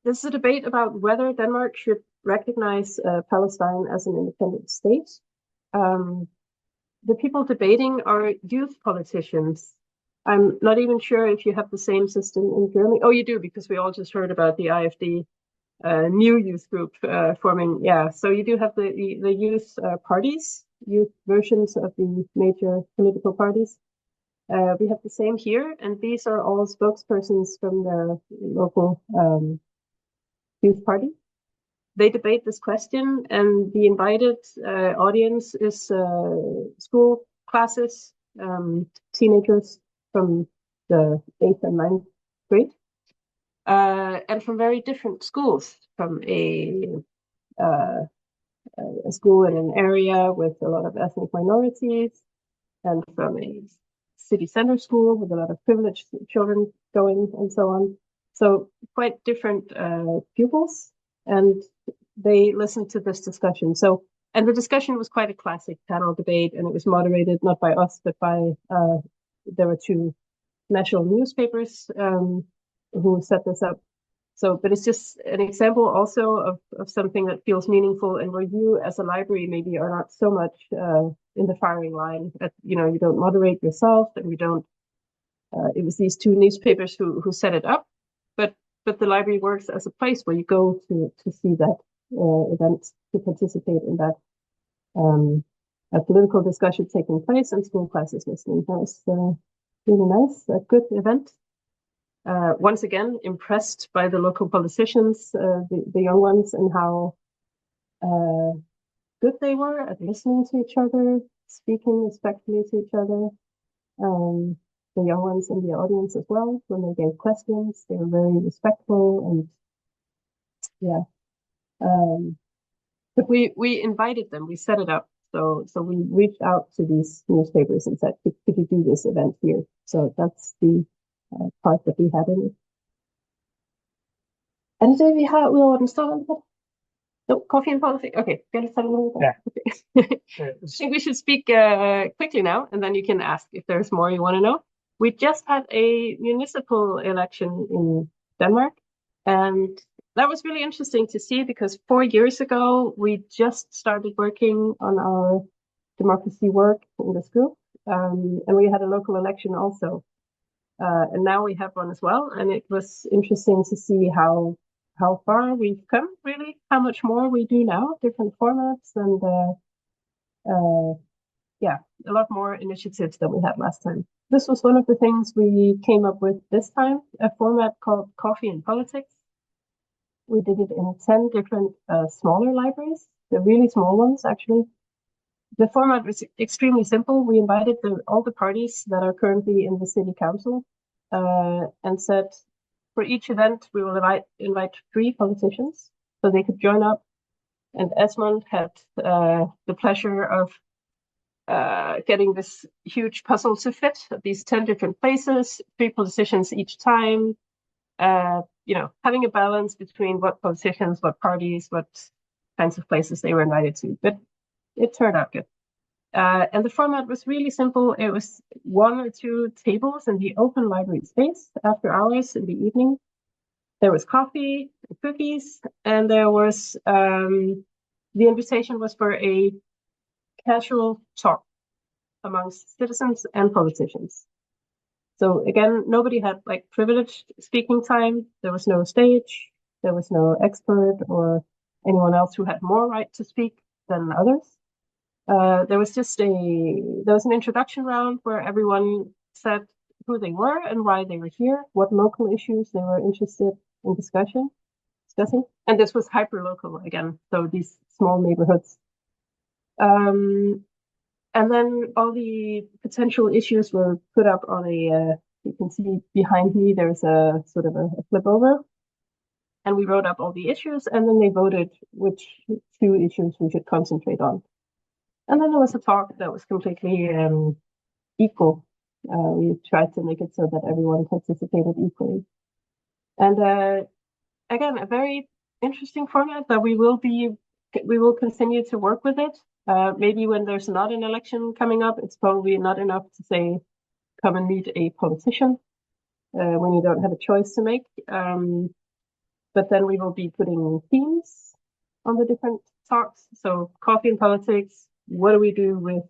is a debate about whether Denmark should recognize Palestine as an independent state. The people debating are youth politicians. I'm not even sure if you have the same system in Germany. Oh, you do, because we all just heard about the AfD new youth group forming. Yeah, so you do have the youth parties, youth versions of the major political parties. We have the same here, and these are all spokespersons from the local youth party. They debate this question, and the invited audience is school classes, teenagers from the 8th and 9th grade. And from very different schools, from a school in an area with a lot of ethnic minorities, and from a city center school with a lot of privileged children going, and so on. So quite different pupils, and they listened to this discussion. So, and the discussion was quite a classic panel debate, and it was moderated not by us, but by there were two national newspapers who set this up. So, but it's just an example also of something that feels meaningful, and where you as a library maybe are not so much in the firing line. You don't moderate yourself, and you don't. It was these two newspapers who set it up, but the library works as a place where you go to see that event, to participate in that a political discussion taking place, and school classes listening. That was really nice, a good event. Once again, impressed by the local politicians, the young ones, and how good they were at listening to each other, speaking respectfully to each other. The young ones in the audience as well, when they gave questions, they were very respectful, and yeah. But we invited them, we set it up. So we reached out to these newspapers and said, could you do this event here? So that's the part that we had in it. Er det det, vi har ud over den store? No, coffee and politics. Okay, yeah. Okay. I think we should speak quickly now, and then you can ask if there's more you want to know. We just had a municipal election in Denmark, and that was really interesting to see, because 4 years ago, we just started working on our democracy work in this group, and we had a local election also. And now we have one as well, and it was interesting to see how far we've come, really, how much more we do now, different formats, and yeah, a lot more initiatives than we had last time. This was one of the things we came up with this time, a format called Coffee and Politics. We did it in 10 different smaller libraries, the really small ones, actually. The format was extremely simple. We invited all the parties that are currently in the city council and said, for each event, we will invite 3 politicians so they could join up. And Asmund had the pleasure of getting this huge puzzle to fit these 10 different places, 3 politicians each time, having a balance between what politicians, what parties, what kinds of places they were invited to. But it turned out good. And the format was really simple. It was 1 or 2 tables in the open library space after hours in the evening. There was coffee, cookies, and there was the invitation was for a casual talk amongst citizens and politicians. So again, nobody had privileged speaking time. There was no stage. There was no expert or anyone else who had more right to speak than others. There was an introduction round where everyone said who they were and why they were here, what local issues they were interested in discussion. discussing. And this was hyper-local again, so these small neighborhoods. And then all the potential issues were put up on a, you can see behind me, there's a sort of a flip over. And we wrote up all the issues, and then they voted which 2 issues we should concentrate on. And then there was a talk that was completely equal. We tried to make it so that everyone participated equally. And again, a very interesting format that we will continue to work with it. Maybe when there's not an election coming up, it's probably not enough to say, come and meet a politician when you don't have a choice to make. But then we will be putting themes on the different talks. So coffee and politics, what do we do with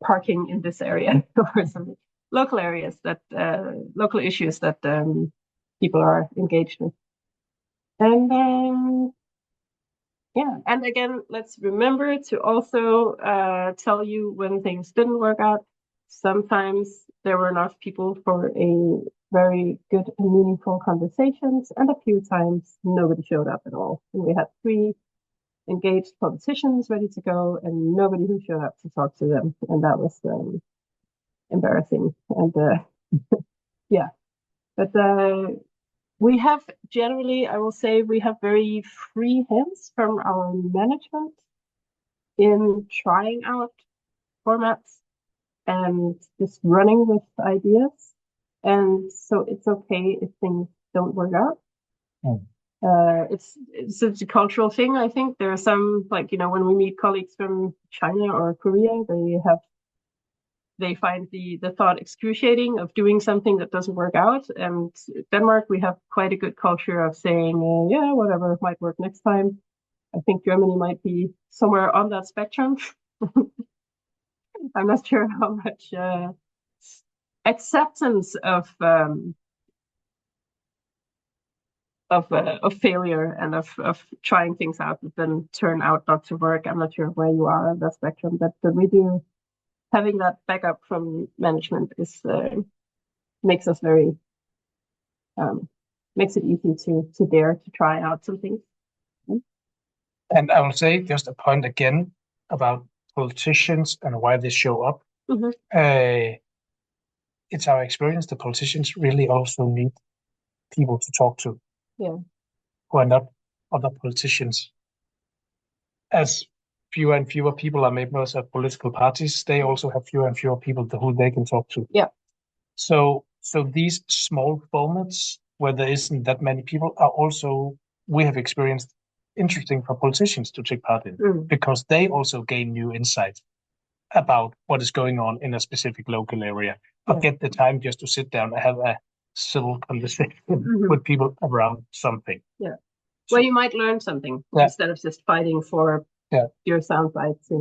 parking in this area or some local areas that, local issues that people are engaged with. And yeah, and again, let's remember to also tell you when things didn't work out. Sometimes there were enough people for a very good and meaningful conversations, and a few times nobody showed up at all. And we had 3 engaged politicians ready to go, and nobody who showed up to talk to them, and that was embarrassing. And yeah, but we have generally, I will say, we have very free hands from our management in trying out formats and just running with ideas. And so it's okay if things don't work out. It's a cultural thing, I think. There are some, like, when we meet colleagues from China or Korea, they find the thought excruciating of doing something that doesn't work out. And Denmark, we have quite a good culture of saying, yeah, whatever, might work next time. I think Germany might be somewhere on that spectrum. I'm not sure how much acceptance of failure and of trying things out that then turn out not to work. I'm not sure where you are on that spectrum, but we do. Having that backup from management is makes us very makes it easy to dare to try out some things. And I will say just a point again about politicians and why they show up. It's our experience the politicians really also need people to talk to. Yeah. Who are not other politicians. As fewer and fewer people are members of political parties, they also have fewer and fewer people who they can talk to. Yeah. So these small formats where there isn't that many people are also, we have experienced, interesting for politicians to take part in, because they also gain new insights about what is going on in a specific local area. But get the time just to sit down and have a civil conversation with people around something. Yeah. Well, you might learn something instead of just fighting for your sound bites.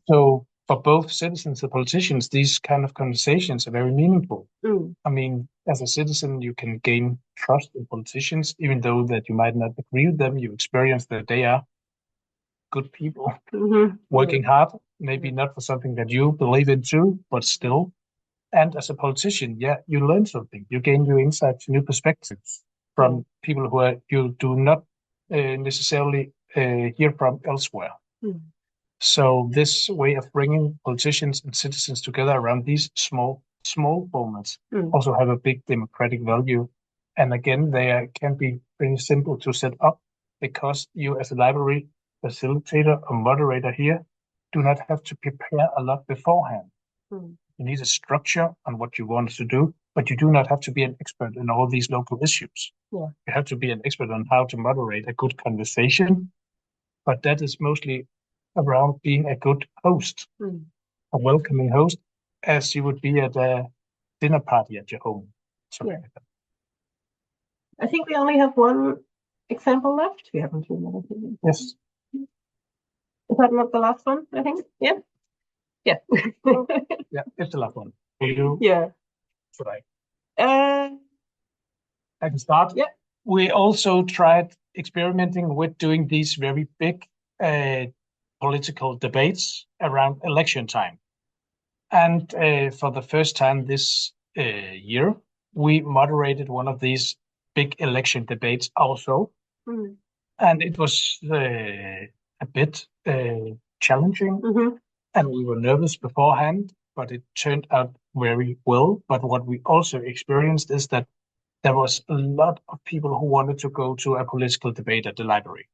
So for both citizens and politicians, these kind of conversations are very meaningful. I mean, as a citizen, you can gain trust in politicians, even though that you might not agree with them. You experience that they are good people, working hard, maybe not for something that you believe in too, but still. And as a politician, you learn something. You gain new insights, new perspectives from people who you do not necessarily hear from elsewhere. So this way of bringing politicians and citizens together around these small formats also have a big democratic value. And again, they can be very simple to set up, because you as a library facilitator or moderator here do not have to prepare a lot beforehand. You need a structure on what you want to do, but you do not have to be an expert in all these local issues. You have to be an expert on how to moderate a good conversation, but that is mostly around being a good host, a welcoming host, as you would be at a dinner party at your home. Like that. I think we only have one example left. We haven't seen anything. Yes. Is that not the last one, I think? Yeah. Yeah, it's the last one. Will you? Yeah. Right. I can start. Yeah. We also tried experimenting with doing these very big political debates around election time. And for the first time this year, we moderated one of these big election debates also. Mm. And it was a bit challenging, and we were nervous beforehand, but it turned out very well. But what we also experienced is that there was a lot of people who wanted to go to a political debate at the library.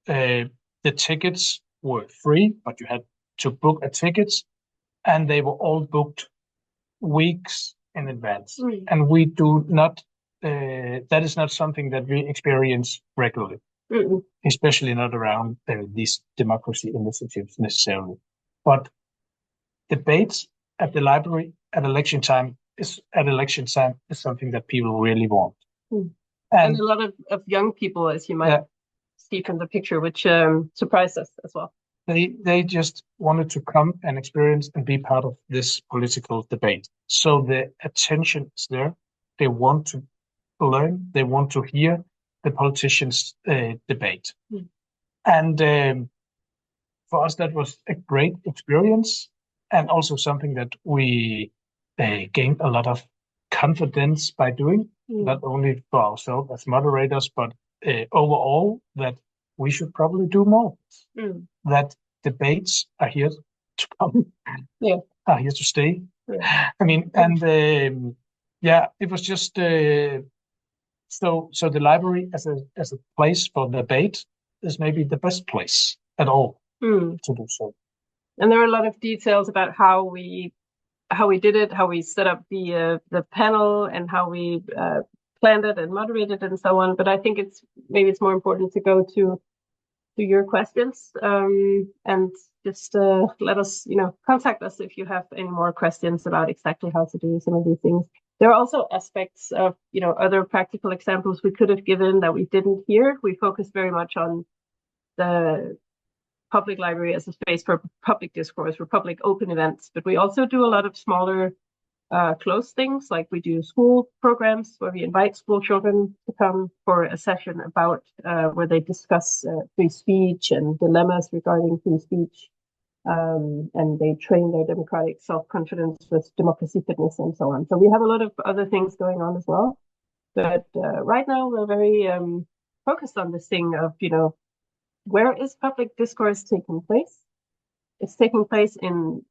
The tickets were free, but you had to book a ticket, and they were all booked weeks in advance. And we do not, that is not something that we experience regularly, especially not around these democracy initiatives necessarily. But debates at the library at election time is something that people really want. And a lot of young people, as you might see from the picture, which surprised us as well. They just wanted to come and experience and be part of this political debate. So the attention is there. They want to learn. They want to hear the politicians debate. And for us, that was a great experience, and also something that we gained a lot of confidence by doing, not only for ourselves as moderators, but overall that we should probably do more. That debates are here to come, are here to stay. I mean, and it was just so the library as a place for debate is maybe the best place at all to do so. And there are a lot of details about how we did it, how we set up the panel, and how we planned it and moderated and so on. But I think it's more important to go to your questions, and just let us, contact us if you have any more questions about exactly how to do some of these things. There are also aspects of, other practical examples we could have given that we didn't hear. We focused very much on the public library as a space for public discourse, for public open events, but we also do a lot of smaller close things, like we do school programs where we invite school children to come for a session about where they discuss free speech and dilemmas regarding free speech, and they train their democratic self-confidence with democracy fitness and so on. So we have a lot of other things going on as well, but right now we're very focused on this thing of, where is public discourse taking place? It's taking place in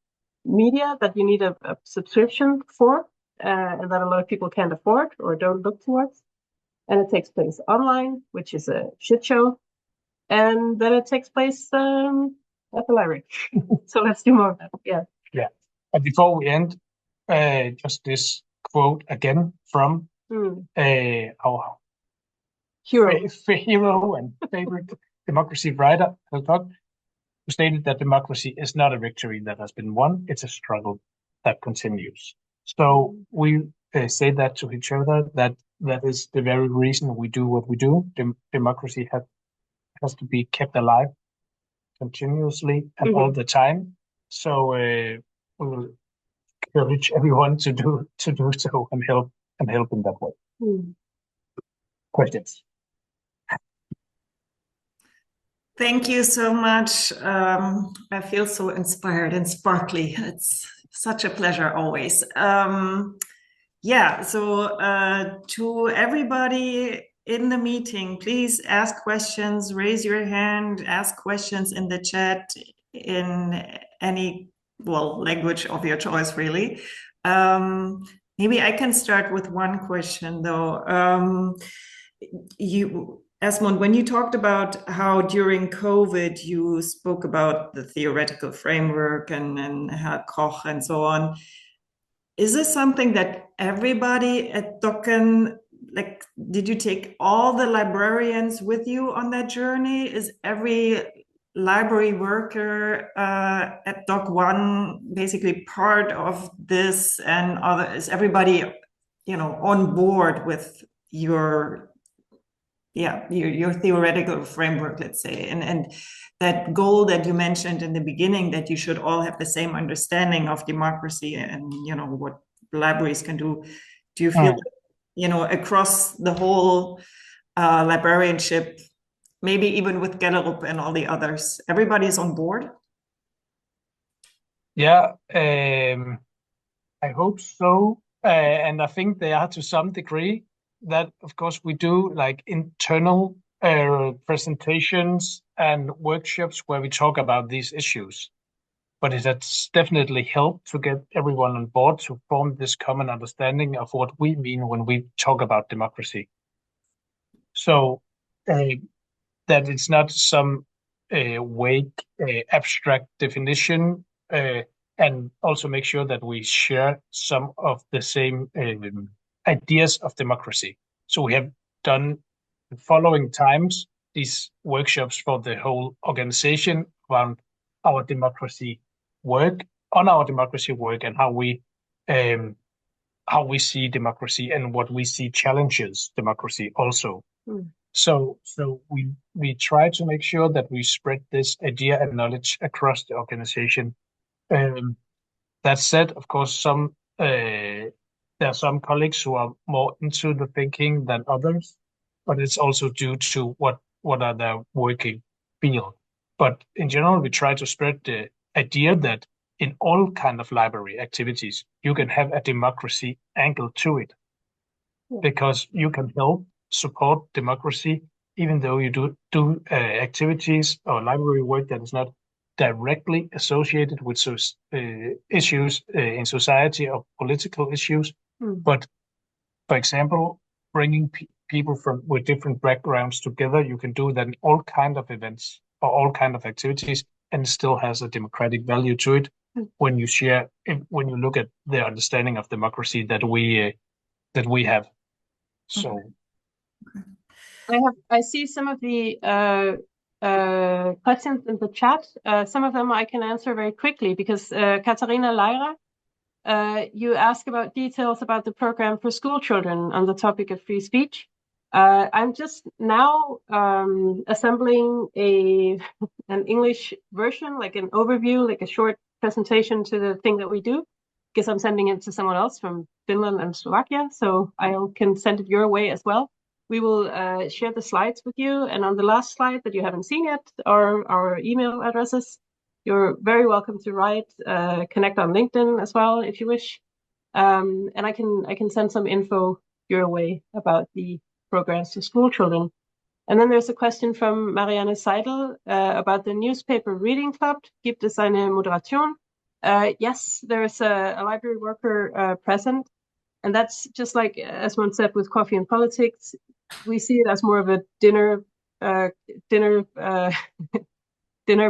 media that you need a subscription for, and that a lot of people can't afford or don't look towards. And it takes place online, which is a shit show. And then it takes place at the library. So let's do more of that. Yeah. And before we end, just this quote again from our hero and favorite democracy writer, who stated that democracy is not a victory that has been won, it's a struggle that continues. So we say that to each other, that is the very reason we do what we do. Democracy has to be kept alive continuously and all the time. So we will encourage everyone to do so and help in that way. Questions? Thank you so much. I feel so inspired and sparkly. It's such a pleasure always. So to everybody in the meeting, please ask questions, raise your hand, ask questions in the chat in any, language of your choice, really. Maybe I can start with one question, though. Asmund, when you talked about how during COVID you spoke about the theoretical framework and Koch and so on, is this something that everybody at Dokken, did you take all the librarians with you on that journey? Is every library worker at Doc 1 basically part of this, and is everybody, on board with your theoretical framework, let's say, and that goal that you mentioned in the beginning, that you should all have the same understanding of democracy and what libraries can do. Do you feel across the whole librarianship, maybe even with Gellerup and all the others, everybody's on board? I hope so, and I think they are to some degree. that, of course, we do like internal presentations and workshops where we talk about these issues. But it has definitely helped to get everyone on board to form this common understanding of what we mean when we talk about democracy. So that it's not some vague, abstract definition, and also make sure that we share some of the same ideas of democracy. So we have done the following times these workshops for the whole organization around our democracy work, on our democracy work, and how we see democracy and what we see challenges democracy also. Mm. So we try to make sure that we spread this idea and knowledge across the organization. That said, of course, there are some colleagues who are more into the thinking than others, but it's also due to what are their working field. But in general, we try to spread the idea that in all kind of library activities, you can have a democracy angle to it, because you can help support democracy, even though you do activities or library work that is not directly associated with issues in society or political issues. But for example, bringing people with different backgrounds together, you can do that in all kind of events or all kind of activities, and it still has a democratic value to it when you when you look at the understanding of democracy that we have. So I see some of the questions in the chat. Some of them I can answer very quickly because Katarina Lyra, you ask about details about the program for school children on the topic of free speech. I'm just now assembling an English version, like an overview, like a short presentation to the thing that we do, because I'm sending it to someone else from Finland and Slovakia, so I can send it your way as well. We will share the slides with you, and on the last slide that you haven't seen yet are our email addresses. You're very welcome to write, connect on LinkedIn as well if you wish, and I can send some info your way about the programs to school children. And then there's a question from Marianne Seidel about the newspaper reading club. Gibt es eine Moderation? Yes, there's a library worker present, and that's just like Asmund said with Coffee and Politics. We see it as more of a dinner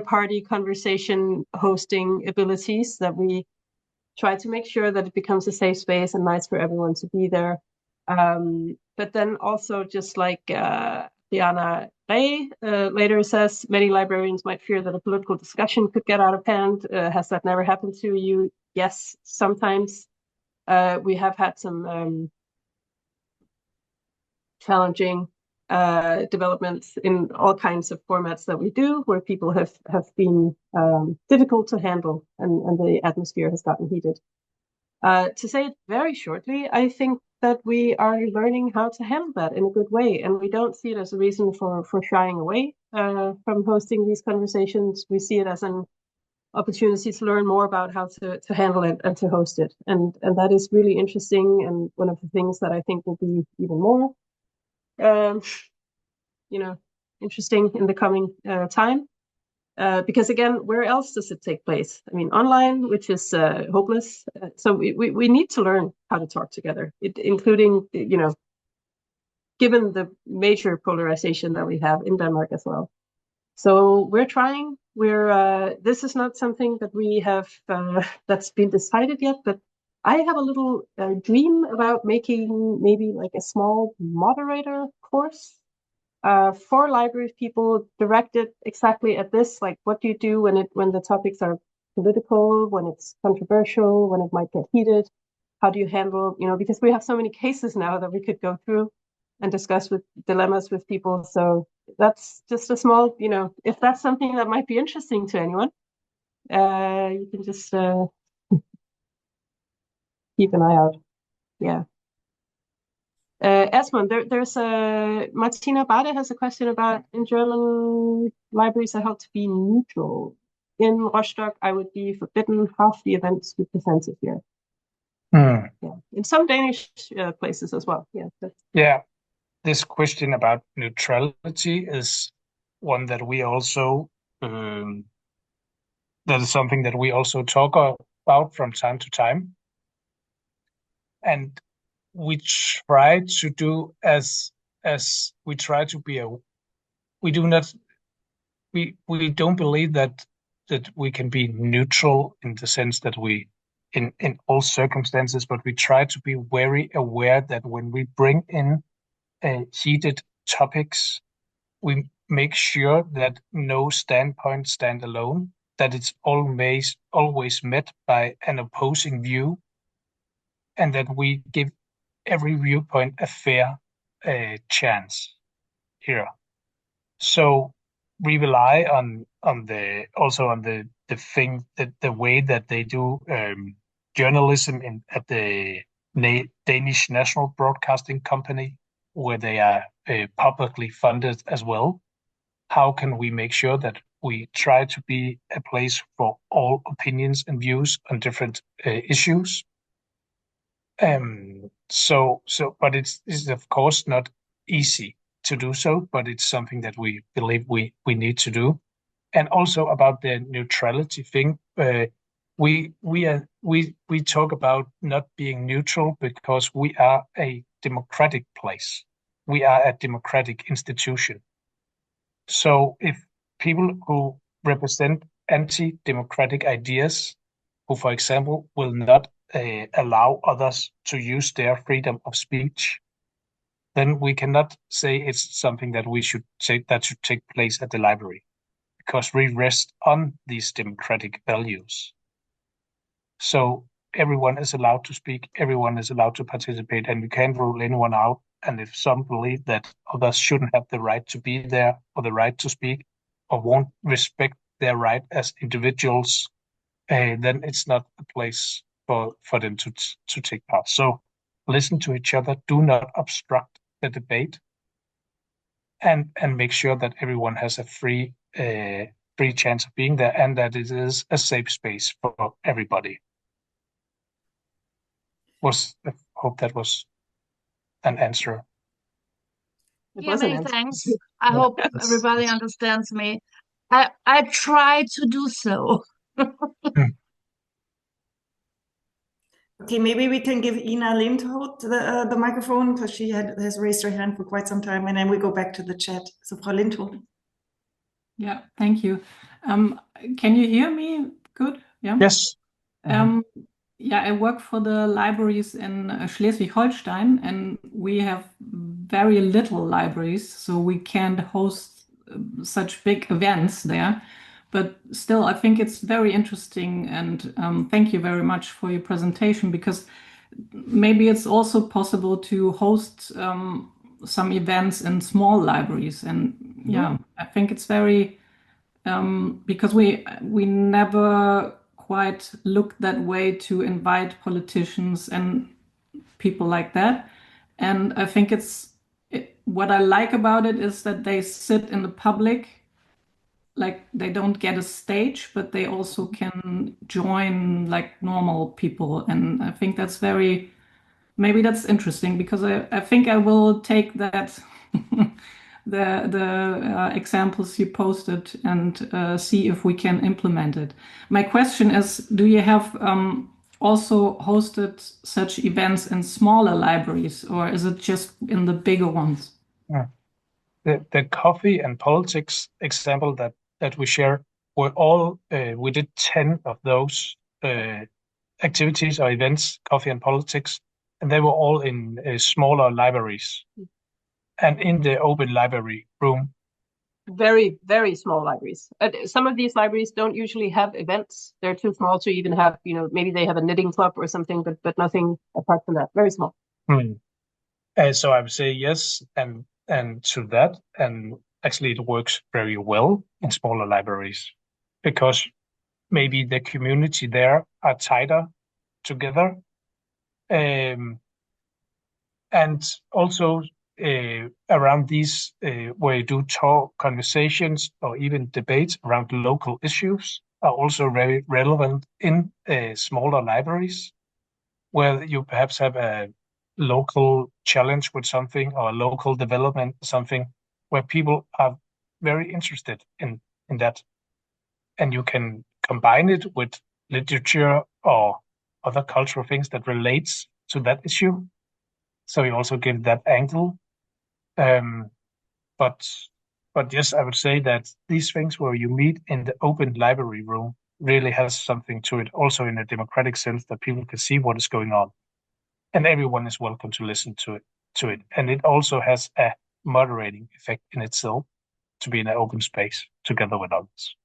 party conversation hosting abilities that we try to make sure that it becomes a safe space and nice for everyone to be there. But then also, just like Diana Reihe later says, many librarians might fear that a political discussion could get out of hand. Has that never happened to you? Yes, sometimes. We have had some challenging developments in all kinds of formats that we do, where people have been difficult to handle, and the atmosphere has gotten heated. To say it very shortly, I think that we are learning how to handle that in a good way, and we don't see it as a reason for shying away from hosting these conversations. We see it as an opportunity to learn more about how to handle it and to host it, and that is really interesting, and one of the things that I think will be even more interesting in the coming time. Because again, where else does it take place? I mean, online, which is hopeless. So we need to learn how to talk together, including, given the major polarization that we have in Denmark as well. So we're trying. This is not something that we have that's been decided yet, but I have a little dream about making maybe like a small moderator course for library people, directed exactly at this, like what do you do when the topics are political, when it's controversial, when it might get heated? How do you handle, because we have so many cases now that we could go through and discuss with dilemmas with people. So that's just a small, if that's something that might be interesting to anyone, you can just keep an eye out. Yeah. Asmund, there's Martina Bade has a question about, in German libraries are held to be neutral. In Rostock, I would be forbidden half the events we presented here. Hmm. Yeah, in some Danish places as well. Yeah. Yeah, this question about neutrality is one that we also that is something that we also talk about from time to time, and we try to do as we try to be we do not we don't believe that we can be neutral in the sense that we in all circumstances, but we try to be very aware that when we bring in heated topics, we make sure that no standpoint stand alone, that it's always met by an opposing view, and that we give every viewpoint a fair chance here. So we rely on the way that they do journalism at the Danish National Broadcasting Company, where they are publicly funded as well. How can we make sure that we try to be a place for all opinions and views on different issues? But it's of course not easy to do so, but it's something that we believe we need to do. And also about the neutrality thing, we talk about not being neutral because we are a democratic place. We are a democratic institution. So if people who represent anti-democratic ideas, who, for example, will not allow others to use their freedom of speech, then we cannot say it's something that should take place at the library, because we rest on these democratic values. So everyone is allowed to speak, everyone is allowed to participate, and we can't rule anyone out. And if some believe that others shouldn't have the right to be there or the right to speak, or won't respect their right as individuals, then it's not a place for them to take part. So listen to each other, do not obstruct the debate, and make sure that everyone has a free chance of being there, and that it is a safe space for everybody. I hope that was an answer. Yeah, many thanks. I hope everybody understands me. I try to do so. Okay, maybe we can give Ina Lindholt the microphone, because she has raised her hand for quite some time, and then we go back to the chat. So, Frau Lindholt. Yeah, thank you. Can you hear me good? Yeah. Yes. Yeah, I work for the libraries in Schleswig-Holstein, and we have very little libraries, so we can't host such big events there. But still, I think it's very interesting, and thank you very much for your presentation, because maybe it's also possible to host some events in small libraries. And yeah, I think it's very, because we never quite looked that way to invite politicians and people like that. And I think what I like about it is that they sit in the public, like they don't get a stage, but they also can join like normal people. And I think that's maybe that's interesting, because I think I will take that the examples you posted and see if we can implement it. My question is, do you have also hosted such events in smaller libraries, or is it just in the bigger ones? Yeah. The coffee and politics example that we share were all we did 10 of those activities or events, coffee and politics, and they were all in smaller libraries and in the open library room. Very, very small libraries. Some of these libraries don't usually have events. They're too small to even have, maybe they have a knitting club or something, but nothing apart from that. Very small. So I would say yes, and to that, and actually it works very well in smaller libraries, because maybe the community there are tighter together, and also around these where you do talk conversations or even debates around local issues are also very relevant in smaller libraries. where you perhaps have a local challenge with something or a local development, something where people are very interested in that. And you can combine it with literature or other cultural things that relates to that issue. So you also give that angle. But yes, I would say that these things where you meet in the open library room really has something to it, also in a democratic sense that people can see what is going on. And everyone is welcome to listen to it. And it also has a moderating effect in itself to be in an open space together with others.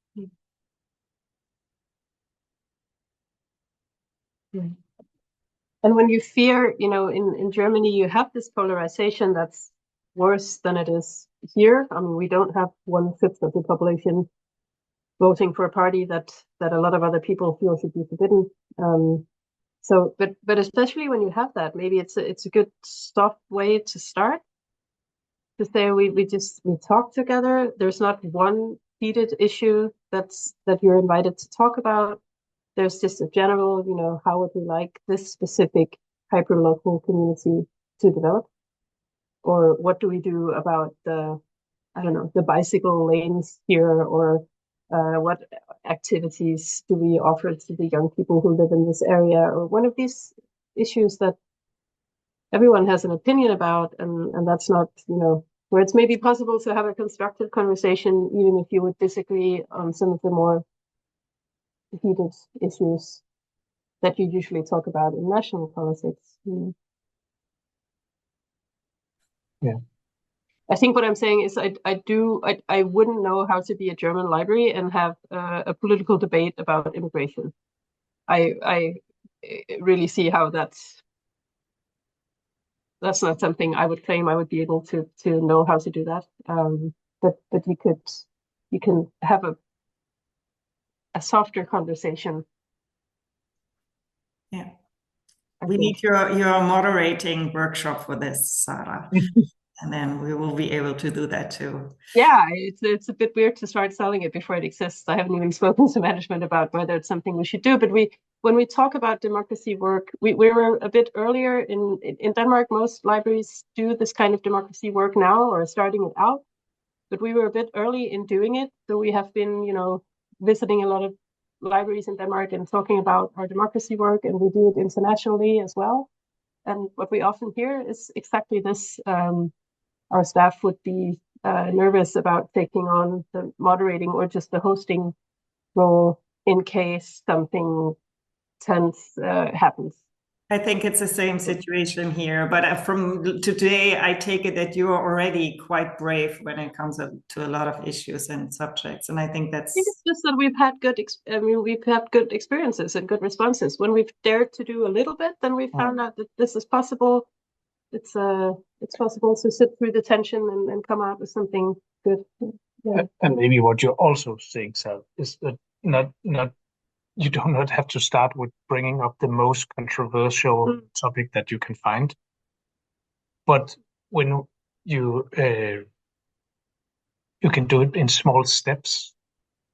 And when you fear, in Germany, you have this polarization that's worse than it is here. I mean, we don't have 1/5 of the population voting for a party that a lot of other people feel should be forbidden. But especially when you have that, maybe it's a good soft way to start. To say we talk together. There's not one heated issue that you're invited to talk about. There's just a general, how would we like this specific hyperlocal community to develop? Or what do we do about the bicycle lanes here? Or what activities do we offer to the young people who live in this area? Or one of these issues that everyone has an opinion about, and that's not, where it's maybe possible to have a constructive conversation, even if you would disagree on some of the more heated issues that you usually talk about in national politics. Yeah. I think what I'm saying is I wouldn't know how to be a German library and have a political debate about immigration. I really see how that's not something I would claim I would be able to know how to do that. But you can have a softer conversation. Yeah. We need your moderating workshop for this, Sara. And then we will be able to do that too. Yeah, it's a bit weird to start selling it before it exists. I haven't even spoken to management about whether it's something we should do. But when we talk about democracy work, we were a bit earlier in Denmark. Most libraries do this kind of democracy work now or are starting it out. But we were a bit early in doing it. So we have been, visiting a lot of libraries in Denmark and talking about our democracy work, and we do it internationally as well. And what we often hear is exactly this. Our staff would be nervous about taking on the moderating or just the hosting role in case something tense happens. I think it's the same situation here, but from today, I take it that you are already quite brave when it comes to a lot of issues and subjects, and I think that's. I think it's just that we've had good experiences and good responses. When we've dared to do a little bit, then we found out that this is possible. It's possible to sit through the tension and come out with something good. Yeah. And maybe what you're also saying, Sal, is that not you do not have to start with bringing up the most controversial topic that you can find, but when you can do it in small steps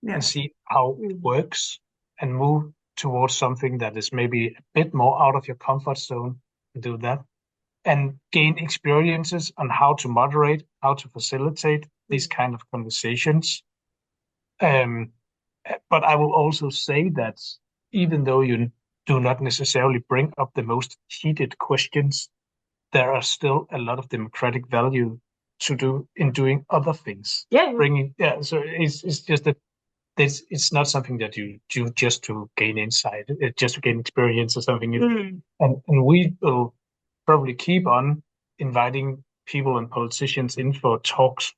and see how it works and move towards something that is maybe a bit more out of your comfort zone and do that. And gain experiences on how to moderate, how to facilitate these kind of conversations. But I will also say that even though you do not necessarily bring up the most heated questions, there are still a lot of democratic value to do in doing other things. So it's just that it's not something that you do just to gain insight, just to gain experience or something. And we will probably keep on inviting people and politicians in for talks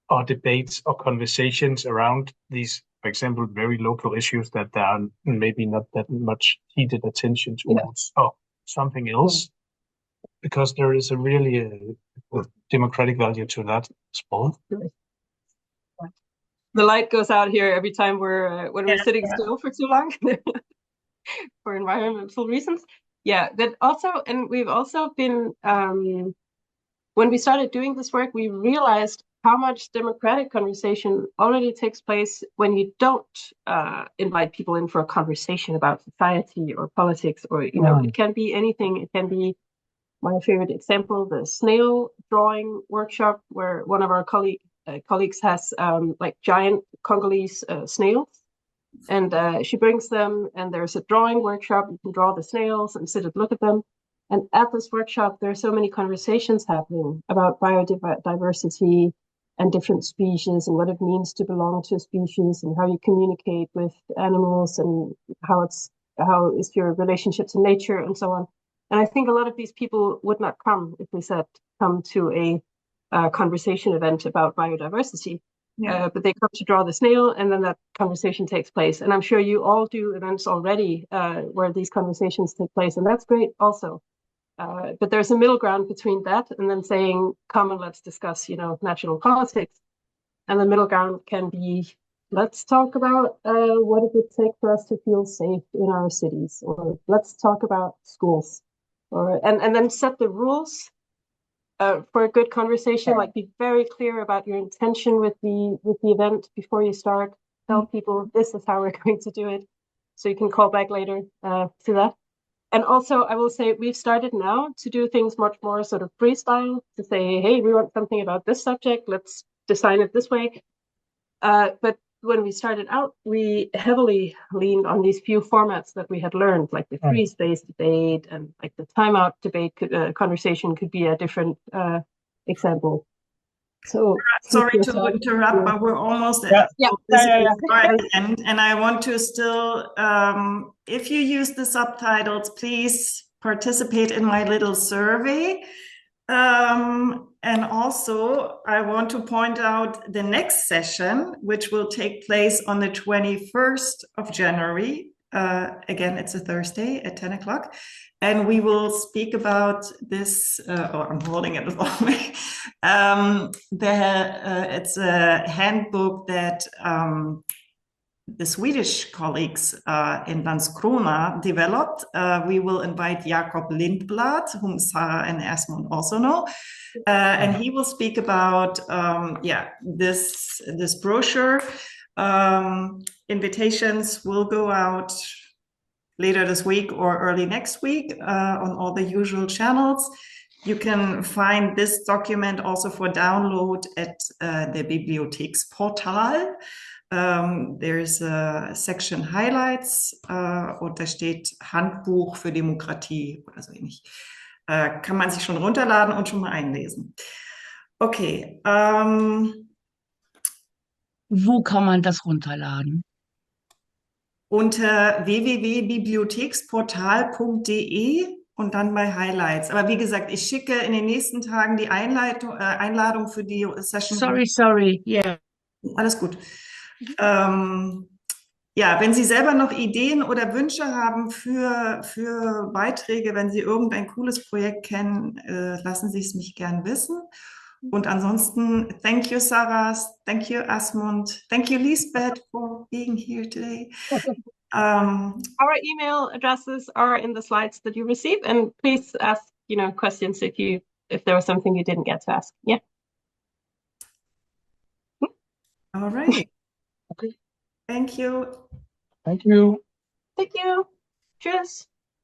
or debates or conversations around these, for example, very local issues that there are maybe not that much heated attention towards or something else, because there is a really a democratic value to that as well. The light goes out here every time when we're sitting still for too long for environmental reasons. Yeah, but also, and we've also been, when we started doing this work, we realized how much democratic conversation already takes place when you don't invite people in for a conversation about society or politics, or it can be anything. It can be my favorite example, the snail drawing workshop, where one of our colleagues has like giant Congolese snails, and she brings them, and there's a drawing workshop. You can draw the snails and sit and look at them. And at this workshop, there are so many conversations happening about biodiversity and different species, and what it means to belong to a species, and how you communicate with animals, and how is your relationship to nature, and so on. And I think a lot of these people would not come if we said come to a conversation event about biodiversity. Yeah. But they come to draw the snail, and then that conversation takes place. And I'm sure you all do events already where these conversations take place, and that's great also. But there's a middle ground between that and then saying, come and let's discuss, national politics. And the middle ground can be, let's talk about what it would take for us to feel safe in our cities, or let's talk about schools, and then set the rules for a good conversation. Like, be very clear about your intention with the event before you start. Tell people this is how we're going to do it, so you can call back later to that. And also, I will say, we've started now to do things much more sort of freestyle, to say, hey, we want something about this subject, let's design it this way. But when we started out, we heavily leaned on these few formats that we had learned, like the free space debate, and like the timeout debate conversation could be a different example. So sorry to interrupt, but we're almost at the end, and I want to still, if you use the subtitles, please participate in my little survey. And also, I want to point out the next session, which will take place on the 21st of January. Again, it's a Thursday at 10 o'clock. And we will speak about this, I'm holding it along me. It's a handbook that the Swedish colleagues in Landskrona developed. We will invite Jakob Lindblad, whom Sara and Asmund also know. And he will speak about, this brochure. Invitations will go out later this week or early next week on all the usual channels. You can find this document also for download at the Bibliotheksportal. There's a section Highlights und da steht Handbuch für Demokratie oder so ähnlich. Kann man sich schon runterladen und schon mal einlesen. Okay. Wo kann man das runterladen? Unter www.bibliotheksportal.de und dann bei Highlights. Aber wie gesagt, ich schicke in den nächsten Tagen die Einladung für die Session. Sorry, yeah. Alles gut. Ja, wenn Sie selber noch Ideen oder Wünsche haben für Beiträge, wenn Sie irgendein cooles Projekt kennen, lassen Sie es mich gern wissen. Und ansonsten, thank you, Sarah, thank you, Asmund, thank you, Lisbeth, for being here today. Our email addresses are in the slides that you receive, and please ask, questions if there was something you didn't get to ask. Yeah. All right. Okay. Thank you. Thank you. Thank you. Cheers.